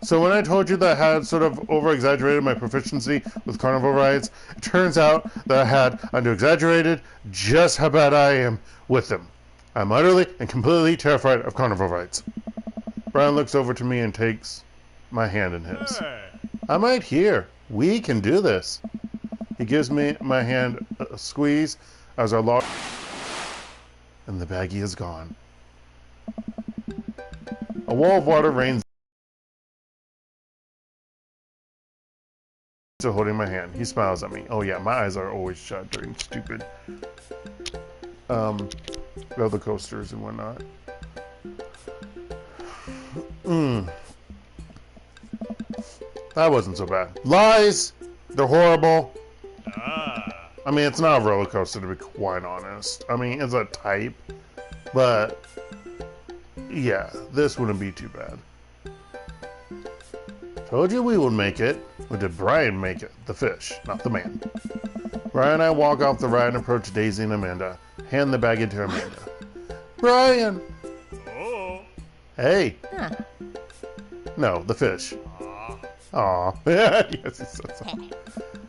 So when I told you that I had sort of over-exaggerated my proficiency with carnival rides, it turns out that I had under-exaggerated just how bad I am with them. I'm utterly and completely terrified of carnival rides. Brian looks over to me and takes my hand in his. Hey. I'm right here. We can do this. He gives me my hand a squeeze as our log... And the baggie is gone. A wall of water rains... Still holding my hand. He smiles at me. Oh yeah, my eyes are always shut during stupid... roller coasters and whatnot. That wasn't so bad. Lies! They're horrible. I mean, it's not a roller coaster to be quite honest. I mean, it's a type, but yeah, this wouldn't be too bad. Told you we would make it. Or did Brian make it? The fish, not the man. Brian and I walk off the ride and approach Daisy and Amanda. Hand the bag to Amanda. Brian! Oh. Hey! Huh. No, the fish. Aw. Yes, he said so.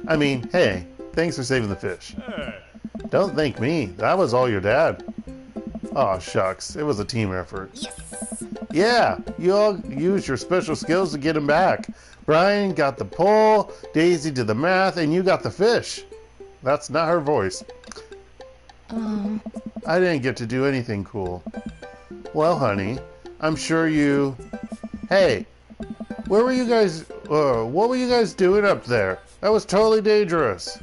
I mean, hey, thanks for saving the fish. Hey. Don't thank me. That was all your dad. Aw, shucks. It was a team effort. Yes. Yeah, you all used your special skills to get him back. Brian got the pole, Daisy did the math, and you got the fish. That's not her voice. I didn't get to do anything cool. Well, honey, I'm sure you... Hey, where were you guys... what were you guys doing up there? That was totally dangerous.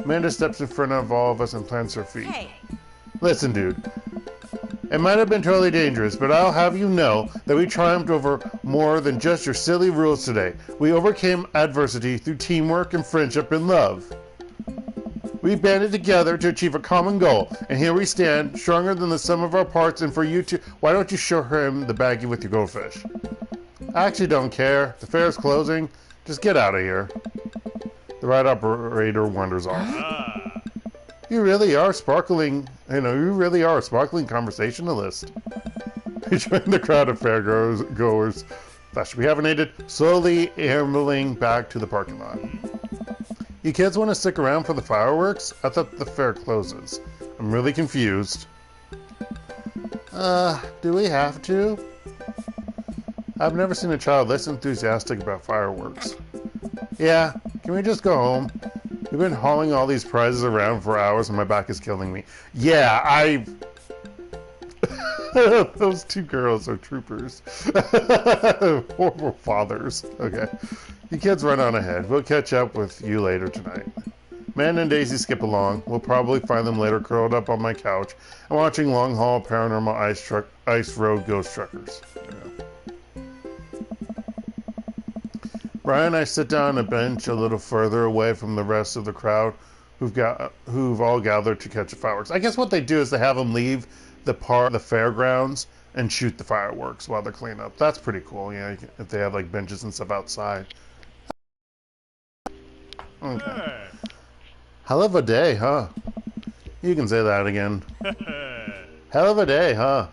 Amanda steps in front of all of us and plants her feet. Hey. Listen, dude. It might have been totally dangerous, but I'll have you know that we triumphed over more than just your silly rules today. We overcame adversity through teamwork and friendship and love. We banded together to achieve a common goal, and here we stand, stronger than the sum of our parts, and for you to... Why don't you show him the baggie with your goldfish? I actually don't care. The fair's closing. Just get out of here. The ride operator wanders off. You really are sparkling, you really are a sparkling conversationalist. We join the crowd of fairgoers that should be hyphenated, slowly ambling back to the parking lot. You kids want to stick around for the fireworks? I thought the fair closes. I'm really confused. Do we have to? I've never seen a child this enthusiastic about fireworks. Yeah, can we just go home? We've been hauling all these prizes around for hours and my back is killing me. Yeah, Those two girls are troopers. Horrible fathers. Okay. You kids run on ahead. We'll catch up with you later tonight. Man and Daisy skip along. We'll probably find them later curled up on my couch and watching long haul paranormal ice road ghost truckers. Yeah. Brian and I sit down on a bench a little further away from the rest of the crowd who've all gathered to catch the fireworks. I guess what they do is they have them leave the fairgrounds and shoot the fireworks while they're cleaning up. That's pretty cool, yeah, if they have like benches and stuff outside. Okay. Hey. Hell of a day, huh? You can say that again. Hell of a day, huh?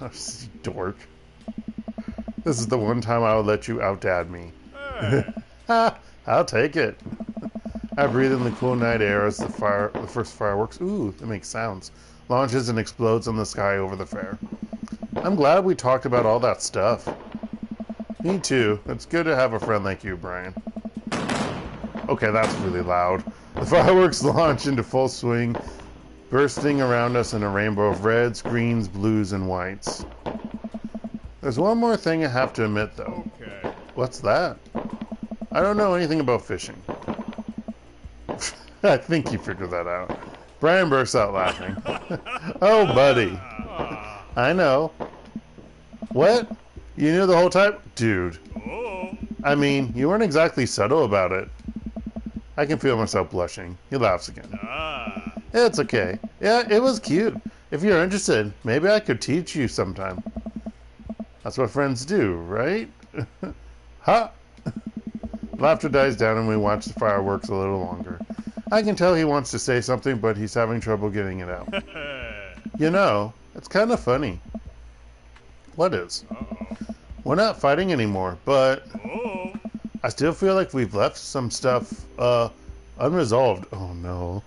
Dork. This is the one time I would let you out-dad me. Hey. I'll take it. I breathe in the cool night air as the first fireworks, ooh, that makes sounds, launches and explodes in the sky over the fair. I'm glad we talked about all that stuff. Me too. It's good to have a friend like you, Brian. Okay, that's really loud. The fireworks launch into full swing, bursting around us in a rainbow of reds, greens, blues, and whites. There's one more thing I have to admit, though. Okay. What's that? I don't know anything about fishing. I think you figured that out. Brian bursts out laughing. Oh, buddy. I know. What? You knew the whole time? Dude. Oh. I mean, you weren't exactly subtle about it. I can feel myself blushing. He laughs again. Ah. It's okay. Yeah, it was cute. If you're interested, maybe I could teach you sometime. That's what friends do, right? Ha! Laughter dies down and we watch the fireworks a little longer. I can tell he wants to say something, but he's having trouble getting it out. You know, it's kind of funny. What is? Uh-oh. We're not fighting anymore, but Oh. I still feel like we've left some stuff unresolved. Oh no.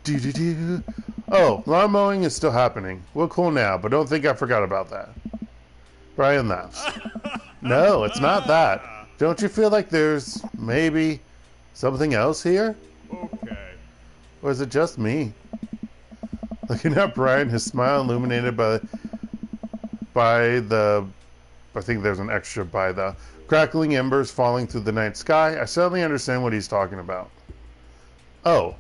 Do-do-do. Oh, lawn mowing is still happening. We're cool now, but don't think I forgot about that. Brian laughs. No, it's not that. Don't you feel like there's maybe something else here? Okay. Or is it just me? Looking at Brian, his smile illuminated by the, I think there's an extra by the crackling embers falling through the night sky, I suddenly understand what he's talking about. Oh,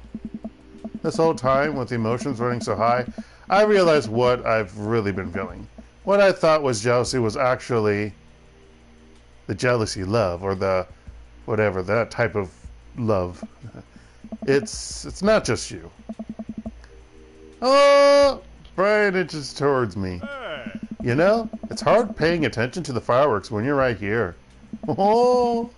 this whole time with emotions running so high, I realized what I've really been feeling. What I thought was jealousy was actually the jealousy love, or the whatever, that type of love. It's not just you. Oh, Brian inches towards me. Hey. You know, it's hard paying attention to the fireworks when you're right here. Oh,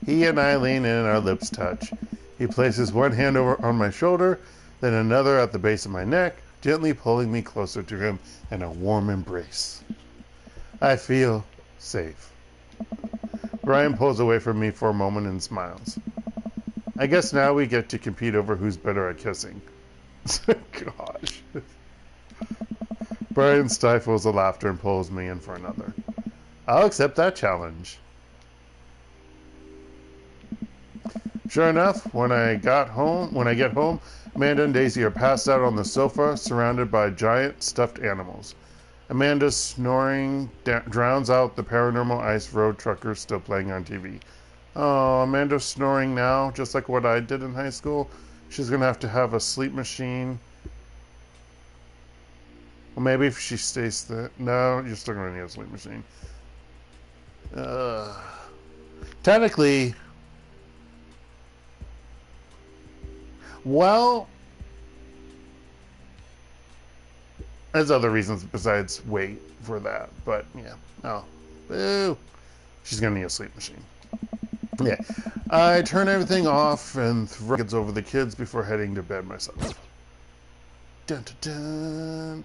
he and I lean in and our lips touch. He places one hand over on my shoulder, then another at the base of my neck, gently pulling me closer to him in a warm embrace. I feel safe. Brian pulls away from me for a moment and smiles. I guess now we get to compete over who's better at kissing. Gosh. Brian stifles the laughter and pulls me in for another. I'll accept that challenge. Sure enough, when I get home, Amanda and Daisy are passed out on the sofa, surrounded by giant stuffed animals. Amanda's snoring drowns out the paranormal ice road truckers still playing on TV. Oh, Amanda's snoring now, just like what I did in high school. She's going to have a sleep machine. Well, maybe if she stays there. No, you're still going to need a sleep machine. Technically, well, there's other reasons besides wait for that. But, yeah. Oh, boo. She's going to need a sleep machine. Yeah. I turn everything off and throw kids over the kids before heading to bed myself. Dun, dun, dun.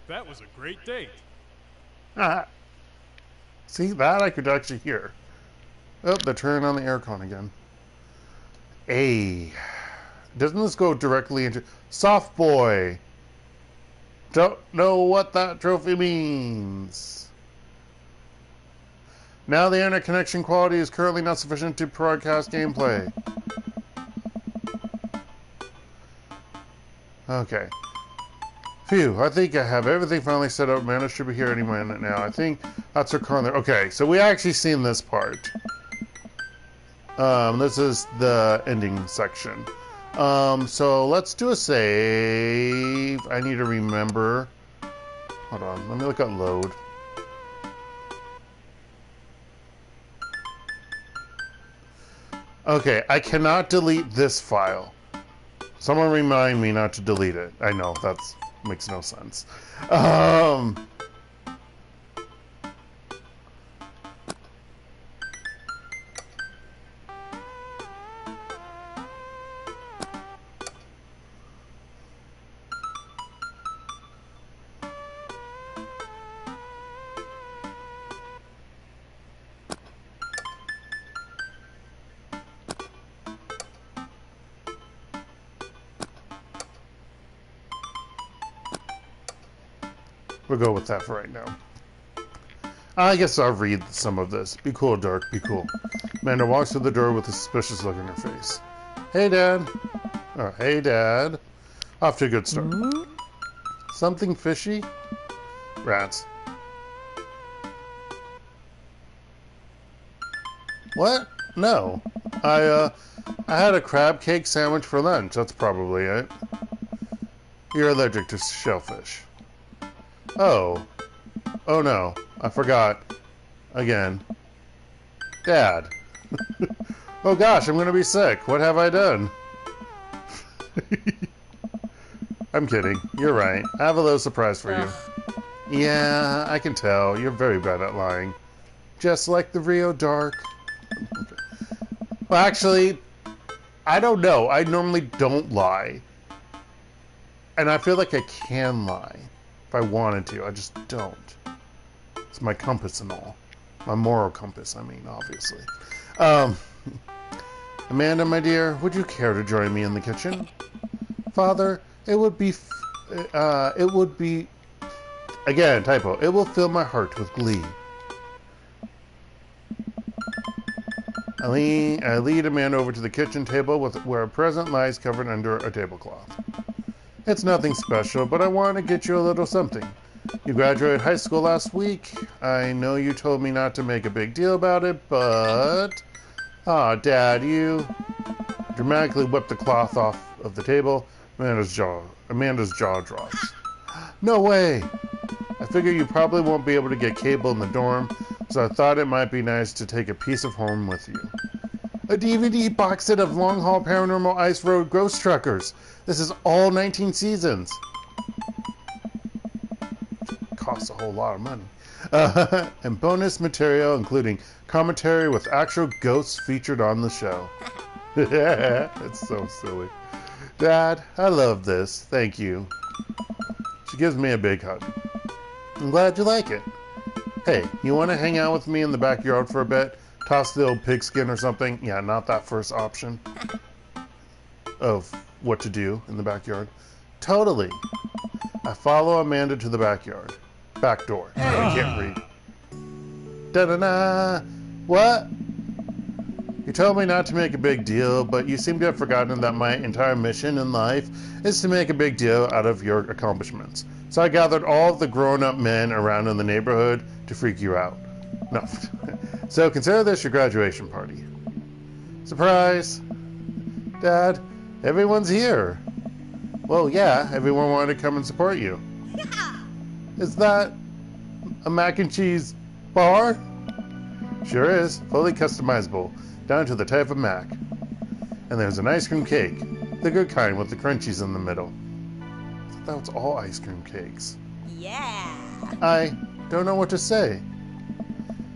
That was a great date. Ah. See, that I could actually hear. Oh, they're turning on the aircon again. Hey. Doesn't this go directly into... Soft boy. Don't know what that trophy means. Now the internet connection quality is currently not sufficient to broadcast gameplay. Okay. Phew, I think I have everything finally set up. Amanda should be here any minute now. I think that's her car there. Okay, so we actually seen this part. This is the ending section. So let's do a save. I need to remember. Hold on, let me look at load. Okay, I cannot delete this file. Someone remind me not to delete it. I know, that makes no sense. We'll go with that for right now. I guess I'll read some of this. Be cool, Dark. Be cool. Amanda walks through the door with a suspicious look on her face. Hey, Dad. Oh, hey, Dad. Off to a good start. Something fishy? Rats. What? No. I had a crab cake sandwich for lunch. That's probably it. You're allergic to shellfish. Oh. Oh no. I forgot. Again. Dad. Oh gosh, I'm gonna be sick. What have I done? I'm kidding. You're right. I have a little surprise for you. Yeah, I can tell. You're very bad at lying. Just like the Rio Dark. Well, actually, I don't know. I normally don't lie. And I feel like I can lie. If I wanted to. I just don't. It's my compass and all. My moral compass, I mean, obviously. Amanda, my dear, would you care to join me in the kitchen? Father, it would be... Again, typo. It will fill my heart with glee. I lead Amanda over to the kitchen table where a present lies covered under a tablecloth. It's nothing special, but I want to get you a little something. You graduated high school last week. I know you told me not to make a big deal about it, but... Aw, Dad, you... Dramatically whipped the cloth off of the table. Amanda's jaw drops. No way! I figure you probably won't be able to get cable in the dorm, so I thought it might be nice to take a piece of home with you. A DVD box set of Long Haul Paranormal Ice Road Ghost Truckers. This is all 19 seasons. Costs a whole lot of money. And bonus material, including commentary with actual ghosts featured on the show. It's so silly. Dad, I love this. Thank you. She gives me a big hug. I'm glad you like it. Hey, you want to hang out with me in the backyard for a bit? Toss the old pigskin or something? Yeah, not that first option of what to do in the backyard. Totally. I follow Amanda to the backyard. Back door. I can't read. Da-da-da! What? You told me not to make a big deal, but you seem to have forgotten that my entire mission in life is to make a big deal out of your accomplishments. So I gathered all of the grown-up men around in the neighborhood to freak you out. No. So consider this your graduation party. Surprise! Dad, everyone's here. Well, yeah, everyone wanted to come and support you. Yeah. Is that a mac and cheese bar? Sure is. Fully customizable, down to the type of mac. And there's an ice cream cake. The good kind with the crunchies in the middle. I thought that was all ice cream cakes. Yeah. I don't know what to say.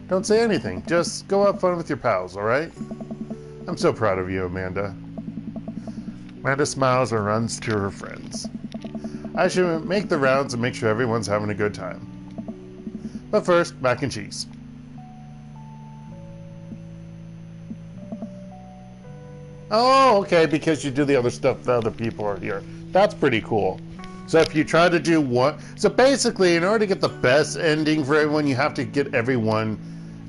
Don't say anything. Just go have fun with your pals, alright? I'm so proud of you, Amanda. Amanda smiles and runs to her friends. I should make the rounds and make sure everyone's having a good time. But first, mac and cheese. Oh, okay, because you do the other stuff the other people are here. That's pretty cool. So if you try to do one... So basically, in order to get the best ending for everyone, you have to get everyone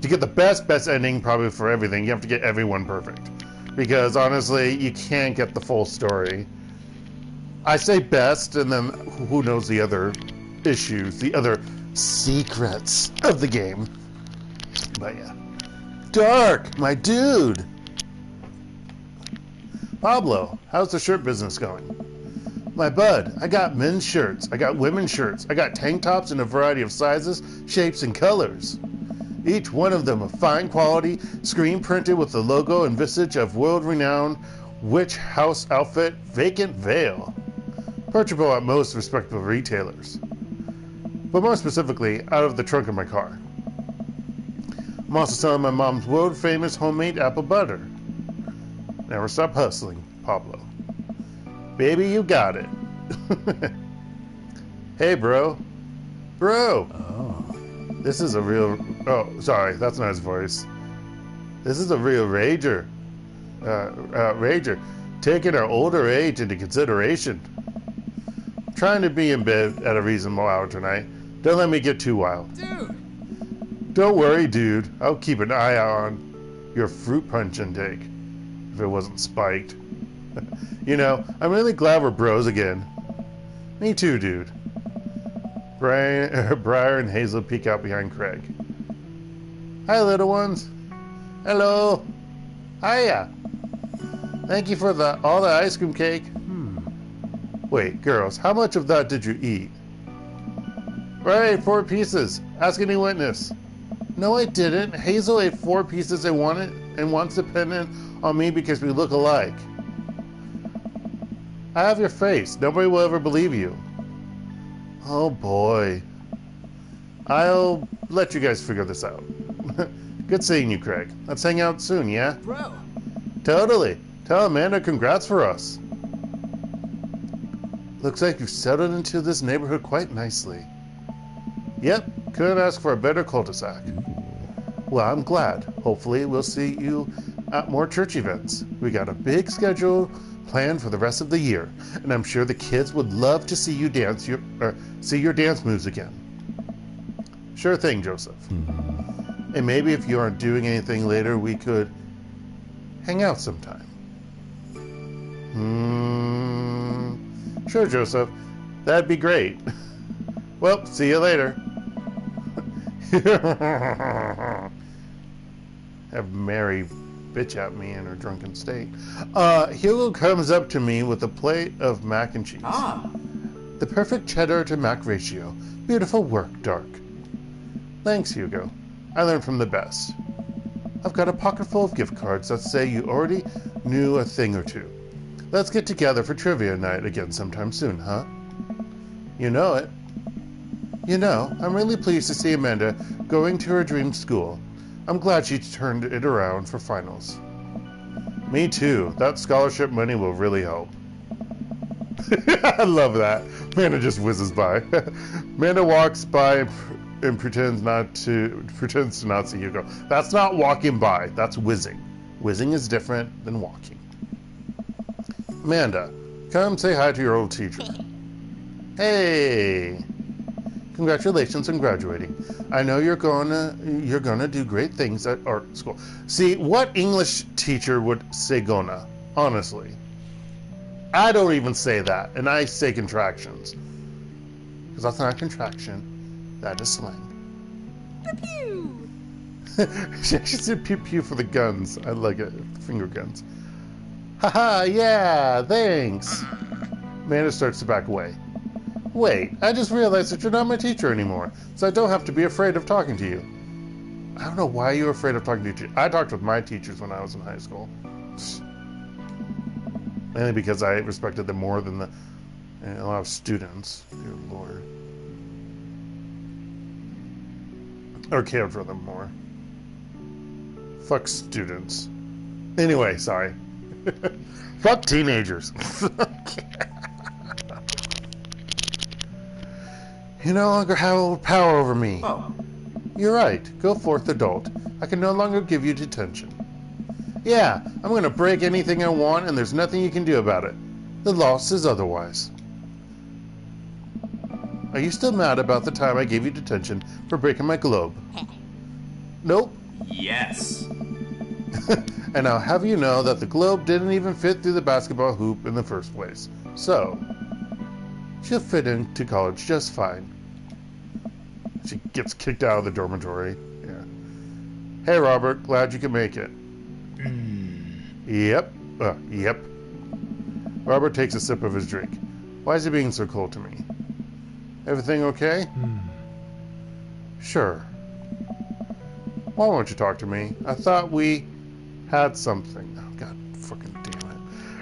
to get the best ending probably for everything, you have to get everyone perfect. Because honestly, you can't get the full story. I say best, and then who knows the other issues, the other secrets of the game. But yeah. Dark, my dude! Pablo, how's the shirt business going? My bud, I got men's shirts, I got women's shirts, I got tank tops in a variety of sizes, shapes, and colors. Each one of them of fine quality, screen printed with the logo and visage of world-renowned witch house outfit, Vacant Veil. Purchasable at most respectable retailers. But more specifically, out of the trunk of my car. I'm also selling my mom's world-famous homemade apple butter. Never stop hustling, Pablo. Baby, you got it. Hey, bro. Bro! Oh. This is a real... Oh, sorry, that's not his voice. This is a real rager. Rager. Taking our older age into consideration. Trying to be in bed at a reasonable hour tonight. Don't let me get too wild. Dude! Don't worry, dude. I'll keep an eye on your fruit punch intake. If it wasn't spiked. You know, I'm really glad we're bros again. Me too, dude. Briar and Hazel peek out behind Craig. Hi, little ones. Hello. Hiya. Thank you for all the ice cream cake. Wait, girls, how much of that did you eat? Right, 4 pieces. Ask any witness. No, I didn't. Hazel ate 4 pieces and wants to pin it on me because we look alike. I have your face. Nobody will ever believe you. Oh boy. I'll let you guys figure this out. Good seeing you, Craig. Let's hang out soon, yeah? Bro! Totally. Tell Amanda congrats for us. Looks like you've settled into this neighborhood quite nicely. Yep, couldn't ask for a better cul-de-sac. Well, I'm glad. Hopefully we'll see you at more church events. We got a big schedule planned for the rest of the year, and I'm sure the kids would love to see you see your dance moves again. Sure thing, Joseph. And maybe if you aren't doing anything later, we could hang out sometime. Sure, Joseph. That'd be great. Well, see you later. Have Mary bitch at me in her drunken state. Hugo comes up to me with a plate of mac and cheese. Ah! The perfect cheddar to mac ratio. Beautiful work, Dark. Thanks, Hugo. I learned from the best. I've got a pocket full of gift cards that say you already knew a thing or two. Let's get together for trivia night again sometime soon, huh? You know it. You know, I'm really pleased to see Amanda going to her dream school. I'm glad she turned it around for finals. Me too. That scholarship money will really help. I love that. Amanda just whizzes by. Amanda walks by and pretends to not see Hugo. That's not walking by. That's whizzing. Whizzing is different than walking. Amanda, come say hi to your old teacher. Hey. Congratulations on graduating. I know you're gonna do great things at art school. See, what English teacher would say gonna? Honestly. I don't even say that, and I say contractions. Because that's not a contraction. That is slang. Pew! She actually said pew pew for the guns. I like it. Finger guns. Haha, yeah, thanks. Amanda starts to back away. Wait, I just realized that you're not my teacher anymore, so I don't have to be afraid of talking to you. I don't know why you're afraid of talking to teachers. I talked with my teachers when I was in high school. Mainly because I respected them more than a lot of students. Dear Lord. Or cared for them more. Fuck students. Anyway, sorry. Fuck teenagers. You no longer have power over me. Oh. You're right. Go forth, adult. I can no longer give you detention. Yeah, I'm going to break anything I want, and there's nothing you can do about it. The law says otherwise. Are you still mad about the time I gave you detention for breaking my globe? Nope. Yes. And I'll have you know that the globe didn't even fit through the basketball hoop in the first place. So, she'll fit into college just fine. She gets kicked out of the dormitory. Yeah. Hey, Robert, glad you could make it. Yep. Yep. Robert takes a sip of his drink. Why is he being so cold to me? Everything okay? Sure. Why won't you talk to me? I thought we had something. Oh, God fucking damn it.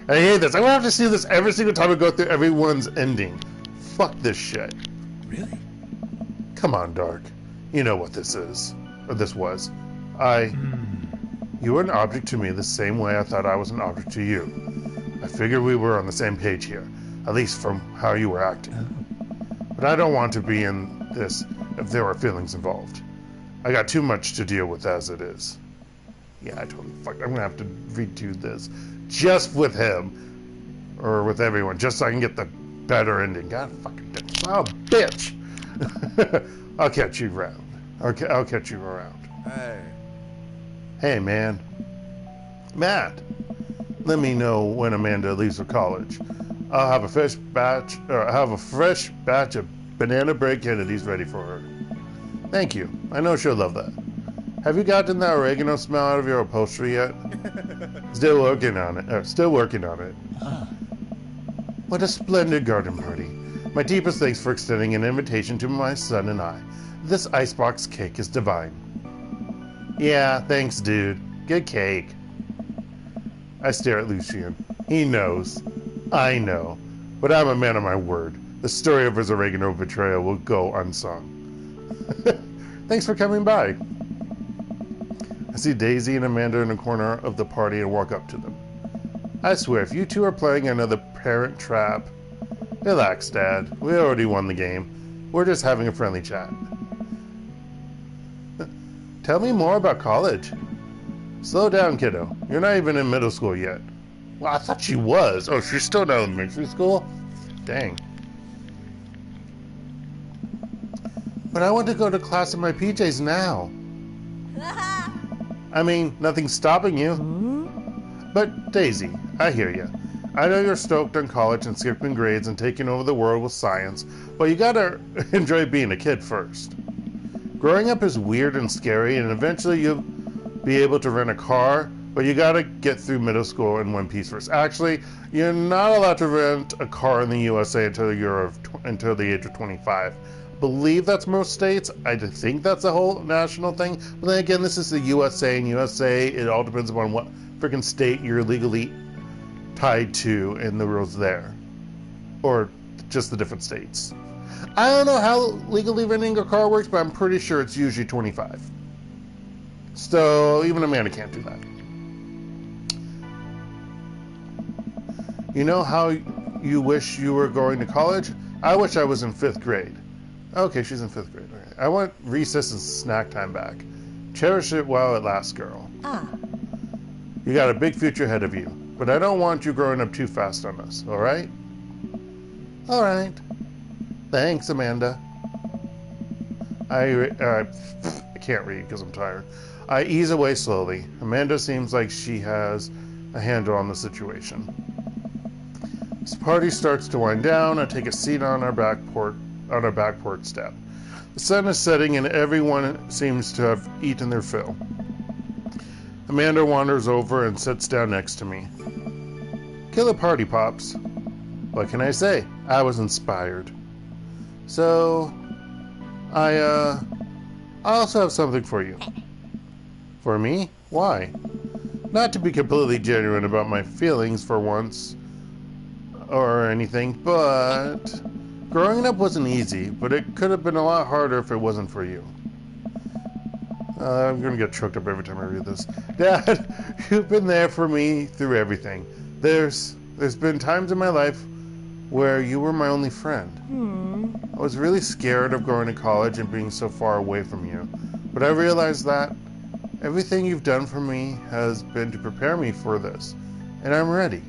I hate this. I will have to see this every single time I go through everyone's ending. Fuck this shit. Really? Come on, Dark. You know what this is. Or this was. You were an object to me the same way I thought I was an object to you. I figured we were on the same page here. At least from how you were acting. But I don't want to be in this if there are feelings involved. I got too much to deal with as it is. Yeah, I totally fucked. I'm gonna have to redo this just with him or with everyone, just so I can get the better ending. God fucking damn. Oh, bitch! I'll catch you around. I'll catch you around. Hey. Hey, man. Matt, let me know when Amanda leaves for college. I'll have a fresh batch of banana bread Kennedys ready for her. Thank you. I know she'll love that. Have you gotten that oregano smell out of your upholstery yet? Still working on it. What a splendid garden party. My deepest thanks for extending an invitation to my son and I. This icebox cake is divine. Yeah, thanks, dude. Good cake. I stare at Lucian. He knows. I know. But I'm a man of my word. The story of his oregano betrayal will go unsung. Thanks for coming by. I see Daisy and Amanda in a corner of the party and walk up to them. I swear, if you two are playing another parent trap... Relax, Dad. We already won the game. We're just having a friendly chat. Tell me more about college. Slow down, kiddo. You're not even in middle school yet. Well, I thought she was. Oh, she's still in elementary school? Dang. But I want to go to class in my PJs now. I mean, nothing's stopping you. But, Daisy, I hear you. I know you're stoked on college and skipping grades and taking over the world with science, but you gotta enjoy being a kid first. Growing up is weird and scary, and eventually you'll be able to rent a car, but you gotta get through middle school in one piece first. Actually, you're not allowed to rent a car in the USA until the age of 25. Believe that's most states. I think that's a whole national thing. But then again, this is the USA, and USA, it all depends upon what freaking state you're legally tied to and the rules there. Or just the different states. I don't know how legally renting a car works, but I'm pretty sure it's usually 25. So even Amanda can't do that. You know how you wish you were going to college? I wish I was in 5th grade. Okay, she's in 5th grade. Okay. I want recess and snack time back. Cherish it while it lasts, girl. You got a big future ahead of you, but I don't want you growing up too fast on us, alright? Alright. Thanks, Amanda. I can't read because I'm tired. I ease away slowly. Amanda seems like she has a handle on the situation. As the party starts to wind down, I take a seat on our back porch step. The sun is setting and everyone seems to have eaten their fill. Amanda wanders over and sits down next to me. Killer party, Pops. What can I say? I was inspired. So, I also have something for you. For me? Why? Not to be completely genuine about my feelings for once or anything, but growing up wasn't easy, but it could have been a lot harder if it wasn't for you. I'm gonna get choked up every time I read this. Dad, you've been there for me through everything. There's been times in my life where you were my only friend. I was really scared of going to college and being so far away from you, but I realized that everything you've done for me has been to prepare me for this, and I'm ready.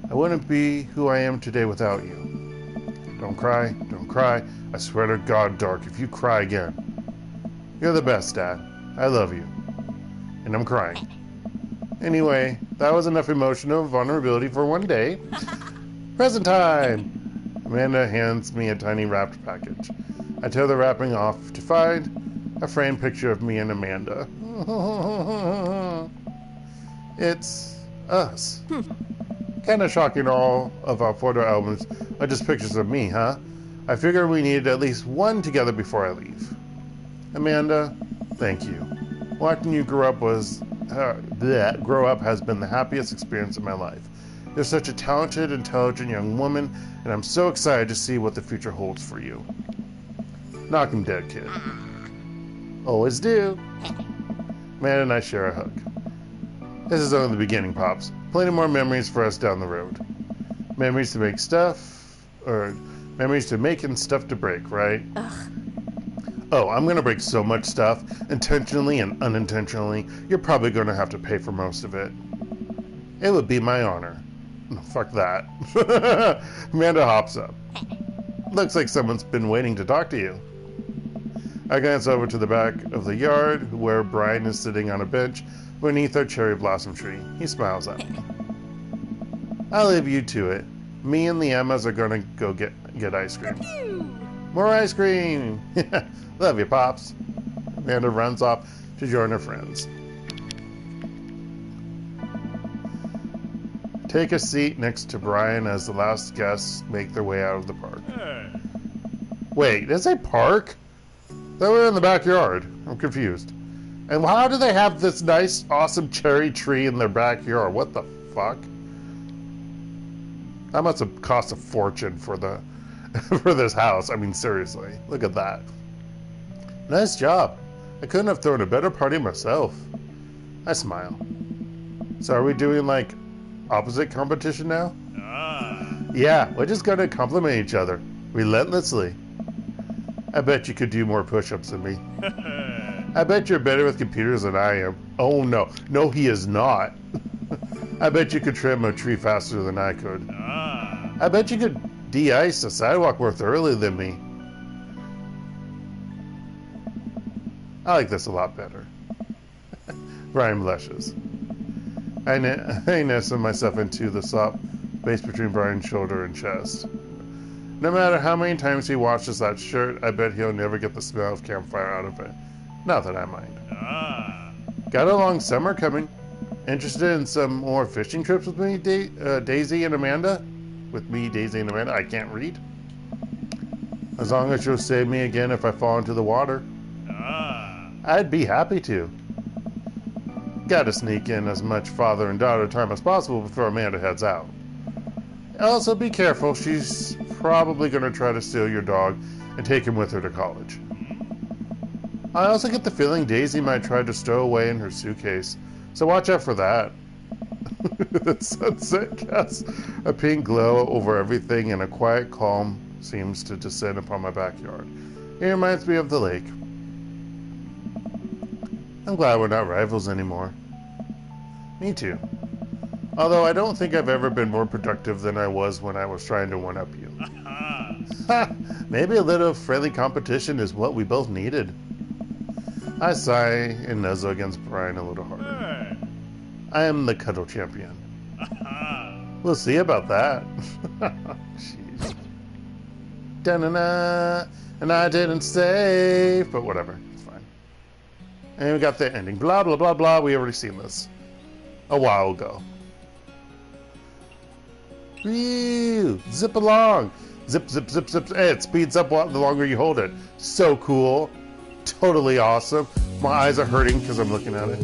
I wouldn't be who I am today without you. Don't cry, don't cry. I swear to God, Dark, if you cry again. You're the best, Dad. I love you. and I'm crying. Anyway, that was enough emotional vulnerability for one day. Present time! Amanda hands me a tiny wrapped package. I tear the wrapping off to find a framed picture of me and Amanda. It's us. Kind of shocking all of our photo albums are just pictures of me, huh? I figured we needed at least one together before I leave. Amanda, thank you. Watching you grow up has been the happiest experience of my life. You're such a talented, intelligent young woman, and I'm so excited to see what the future holds for you. Knock 'em dead, kid. Always do. Amanda and I share a hug. This is only the beginning, Pops. Plenty more memories for us down the road. Memories to make and stuff to break, right? Ugh. Oh, I'm gonna break so much stuff, intentionally and unintentionally, you're probably gonna have to pay for most of it. It would be my honor. No, fuck that. Amanda hops up. Looks like someone's been waiting to talk to you. I glance over to the back of the yard, where Brian is sitting on a bench beneath our cherry blossom tree. He smiles at me. I'll leave you to it. Me and the Emmas are gonna go get ice cream. Pew! More ice cream! Love you, Pops. Amanda runs off to join her friends. Take a seat next to Brian as the last guests make their way out of the park. Hey. Wait, is it park? They were in the backyard. I'm confused. And how do they have this nice, awesome cherry tree in their backyard? What the fuck? That must have cost a fortune for the for this house. I mean, seriously, look at that. Nice job. I couldn't have thrown a better party myself. I smile. So are we doing like opposite competition now? Ah. Yeah, we're just gonna compliment each other relentlessly. I bet you could do more push-ups than me. I bet you're better with computers than I am. Oh no, no he is not. I bet you could trim a tree faster than I could. Ah. I bet you could de-ice a sidewalk more thoroughly than me. I like this a lot better. Brian blushes. I nestle myself into the soft space between Brian's shoulder and chest. No matter how many times he washes that shirt, I bet he'll never get the smell of campfire out of it. Not that I mind. Ah. Got a long summer coming. Interested in some more fishing trips with me, Daisy and Amanda? With me, Daisy and Amanda? I can't read. As long as you'll save me again if I fall into the water. Ah. I'd be happy to. Gotta sneak in as much father and daughter time as possible before Amanda heads out. Also be careful, she's probably gonna try to steal your dog and take him with her to college. I also get the feeling Daisy might try to stow away in her suitcase, so watch out for that. The sunset casts a pink glow over everything and a quiet calm seems to descend upon my backyard. It reminds me of the lake. I'm glad we're not rivals anymore. Me too. Although I don't think I've ever been more productive than I was when I was trying to one-up you. Ha! Maybe a little friendly competition is what we both needed. I sigh and nuzzle against Brian a little harder. Hey. I am the cuddle champion. Ah. We'll see about that. Jeez. Da-na-na, and I didn't save, but whatever, it's fine. And we got the ending. Blah, blah, blah, blah. We already seen this a while ago. Whew, zip along. Zip, zip, zip, zip. Hey, it speeds up the longer you hold it. So cool. Totally awesome. My eyes are hurting because I'm looking at it.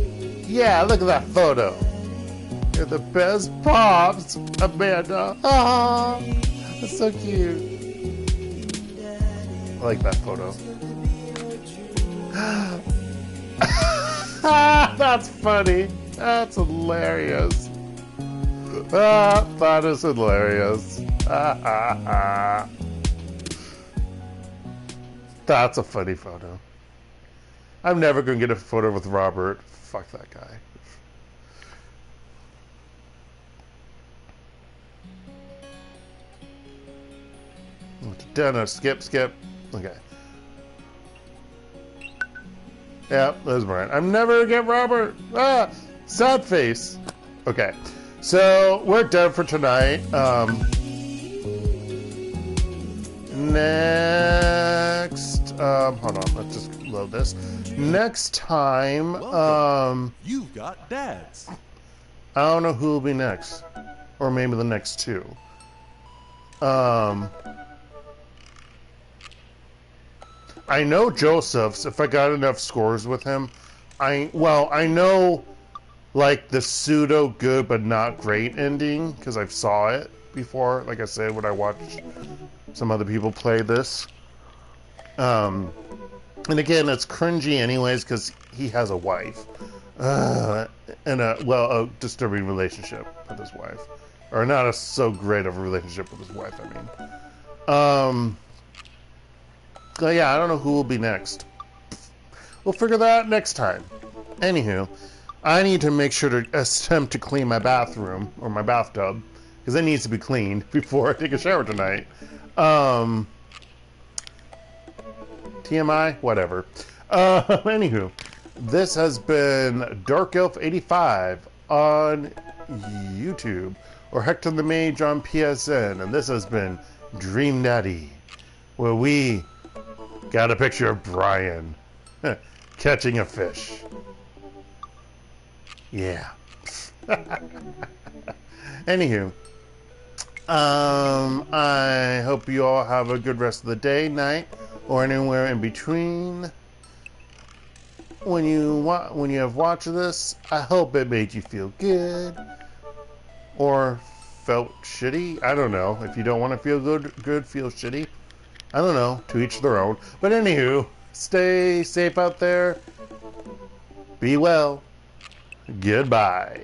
Yeah, look at that photo. You're the best Pops, Amanda. Ah, that's so cute. I like that photo. That's funny. That's hilarious. That is hilarious. That's a funny photo. I'm never going to get a photo with Robert. Fuck that guy. Dinner, skip. Okay. Yeah, that's Brian. I'm never gonna get Robert. Ah, sad face. Okay, so we're done for tonight. Next, hold on, let's just load this. Next time, You've got dads. I don't know who will be next, or maybe the next two. I know Joseph's. If I got enough scores with him, I know like the pseudo good but not great ending because I've saw it before. Like I said, when I watched some other people play this. And again, it's cringy anyways because he has a wife and a disturbing relationship with his wife, or not a so great of a relationship with his wife. I mean, yeah, I don't know who will be next. We'll figure that out next time. Anywho, I need to make sure to attempt to clean my bathroom or my bathtub because it needs to be cleaned before I take a shower tonight. TMI, whatever. Anywho, this has been DarkElf85 on YouTube or HektontheMage on PSN, and this has been Dream Daddy, where we got a picture of Brian catching a fish. Yeah. Anywho, I hope you all have a good rest of the day, night, or anywhere in between. When you have watched this, I hope it made you feel good or felt shitty. I don't know. If you don't want to feel good, feel shitty. I don't know. To each their own. But anywho, stay safe out there. Be well. Goodbye.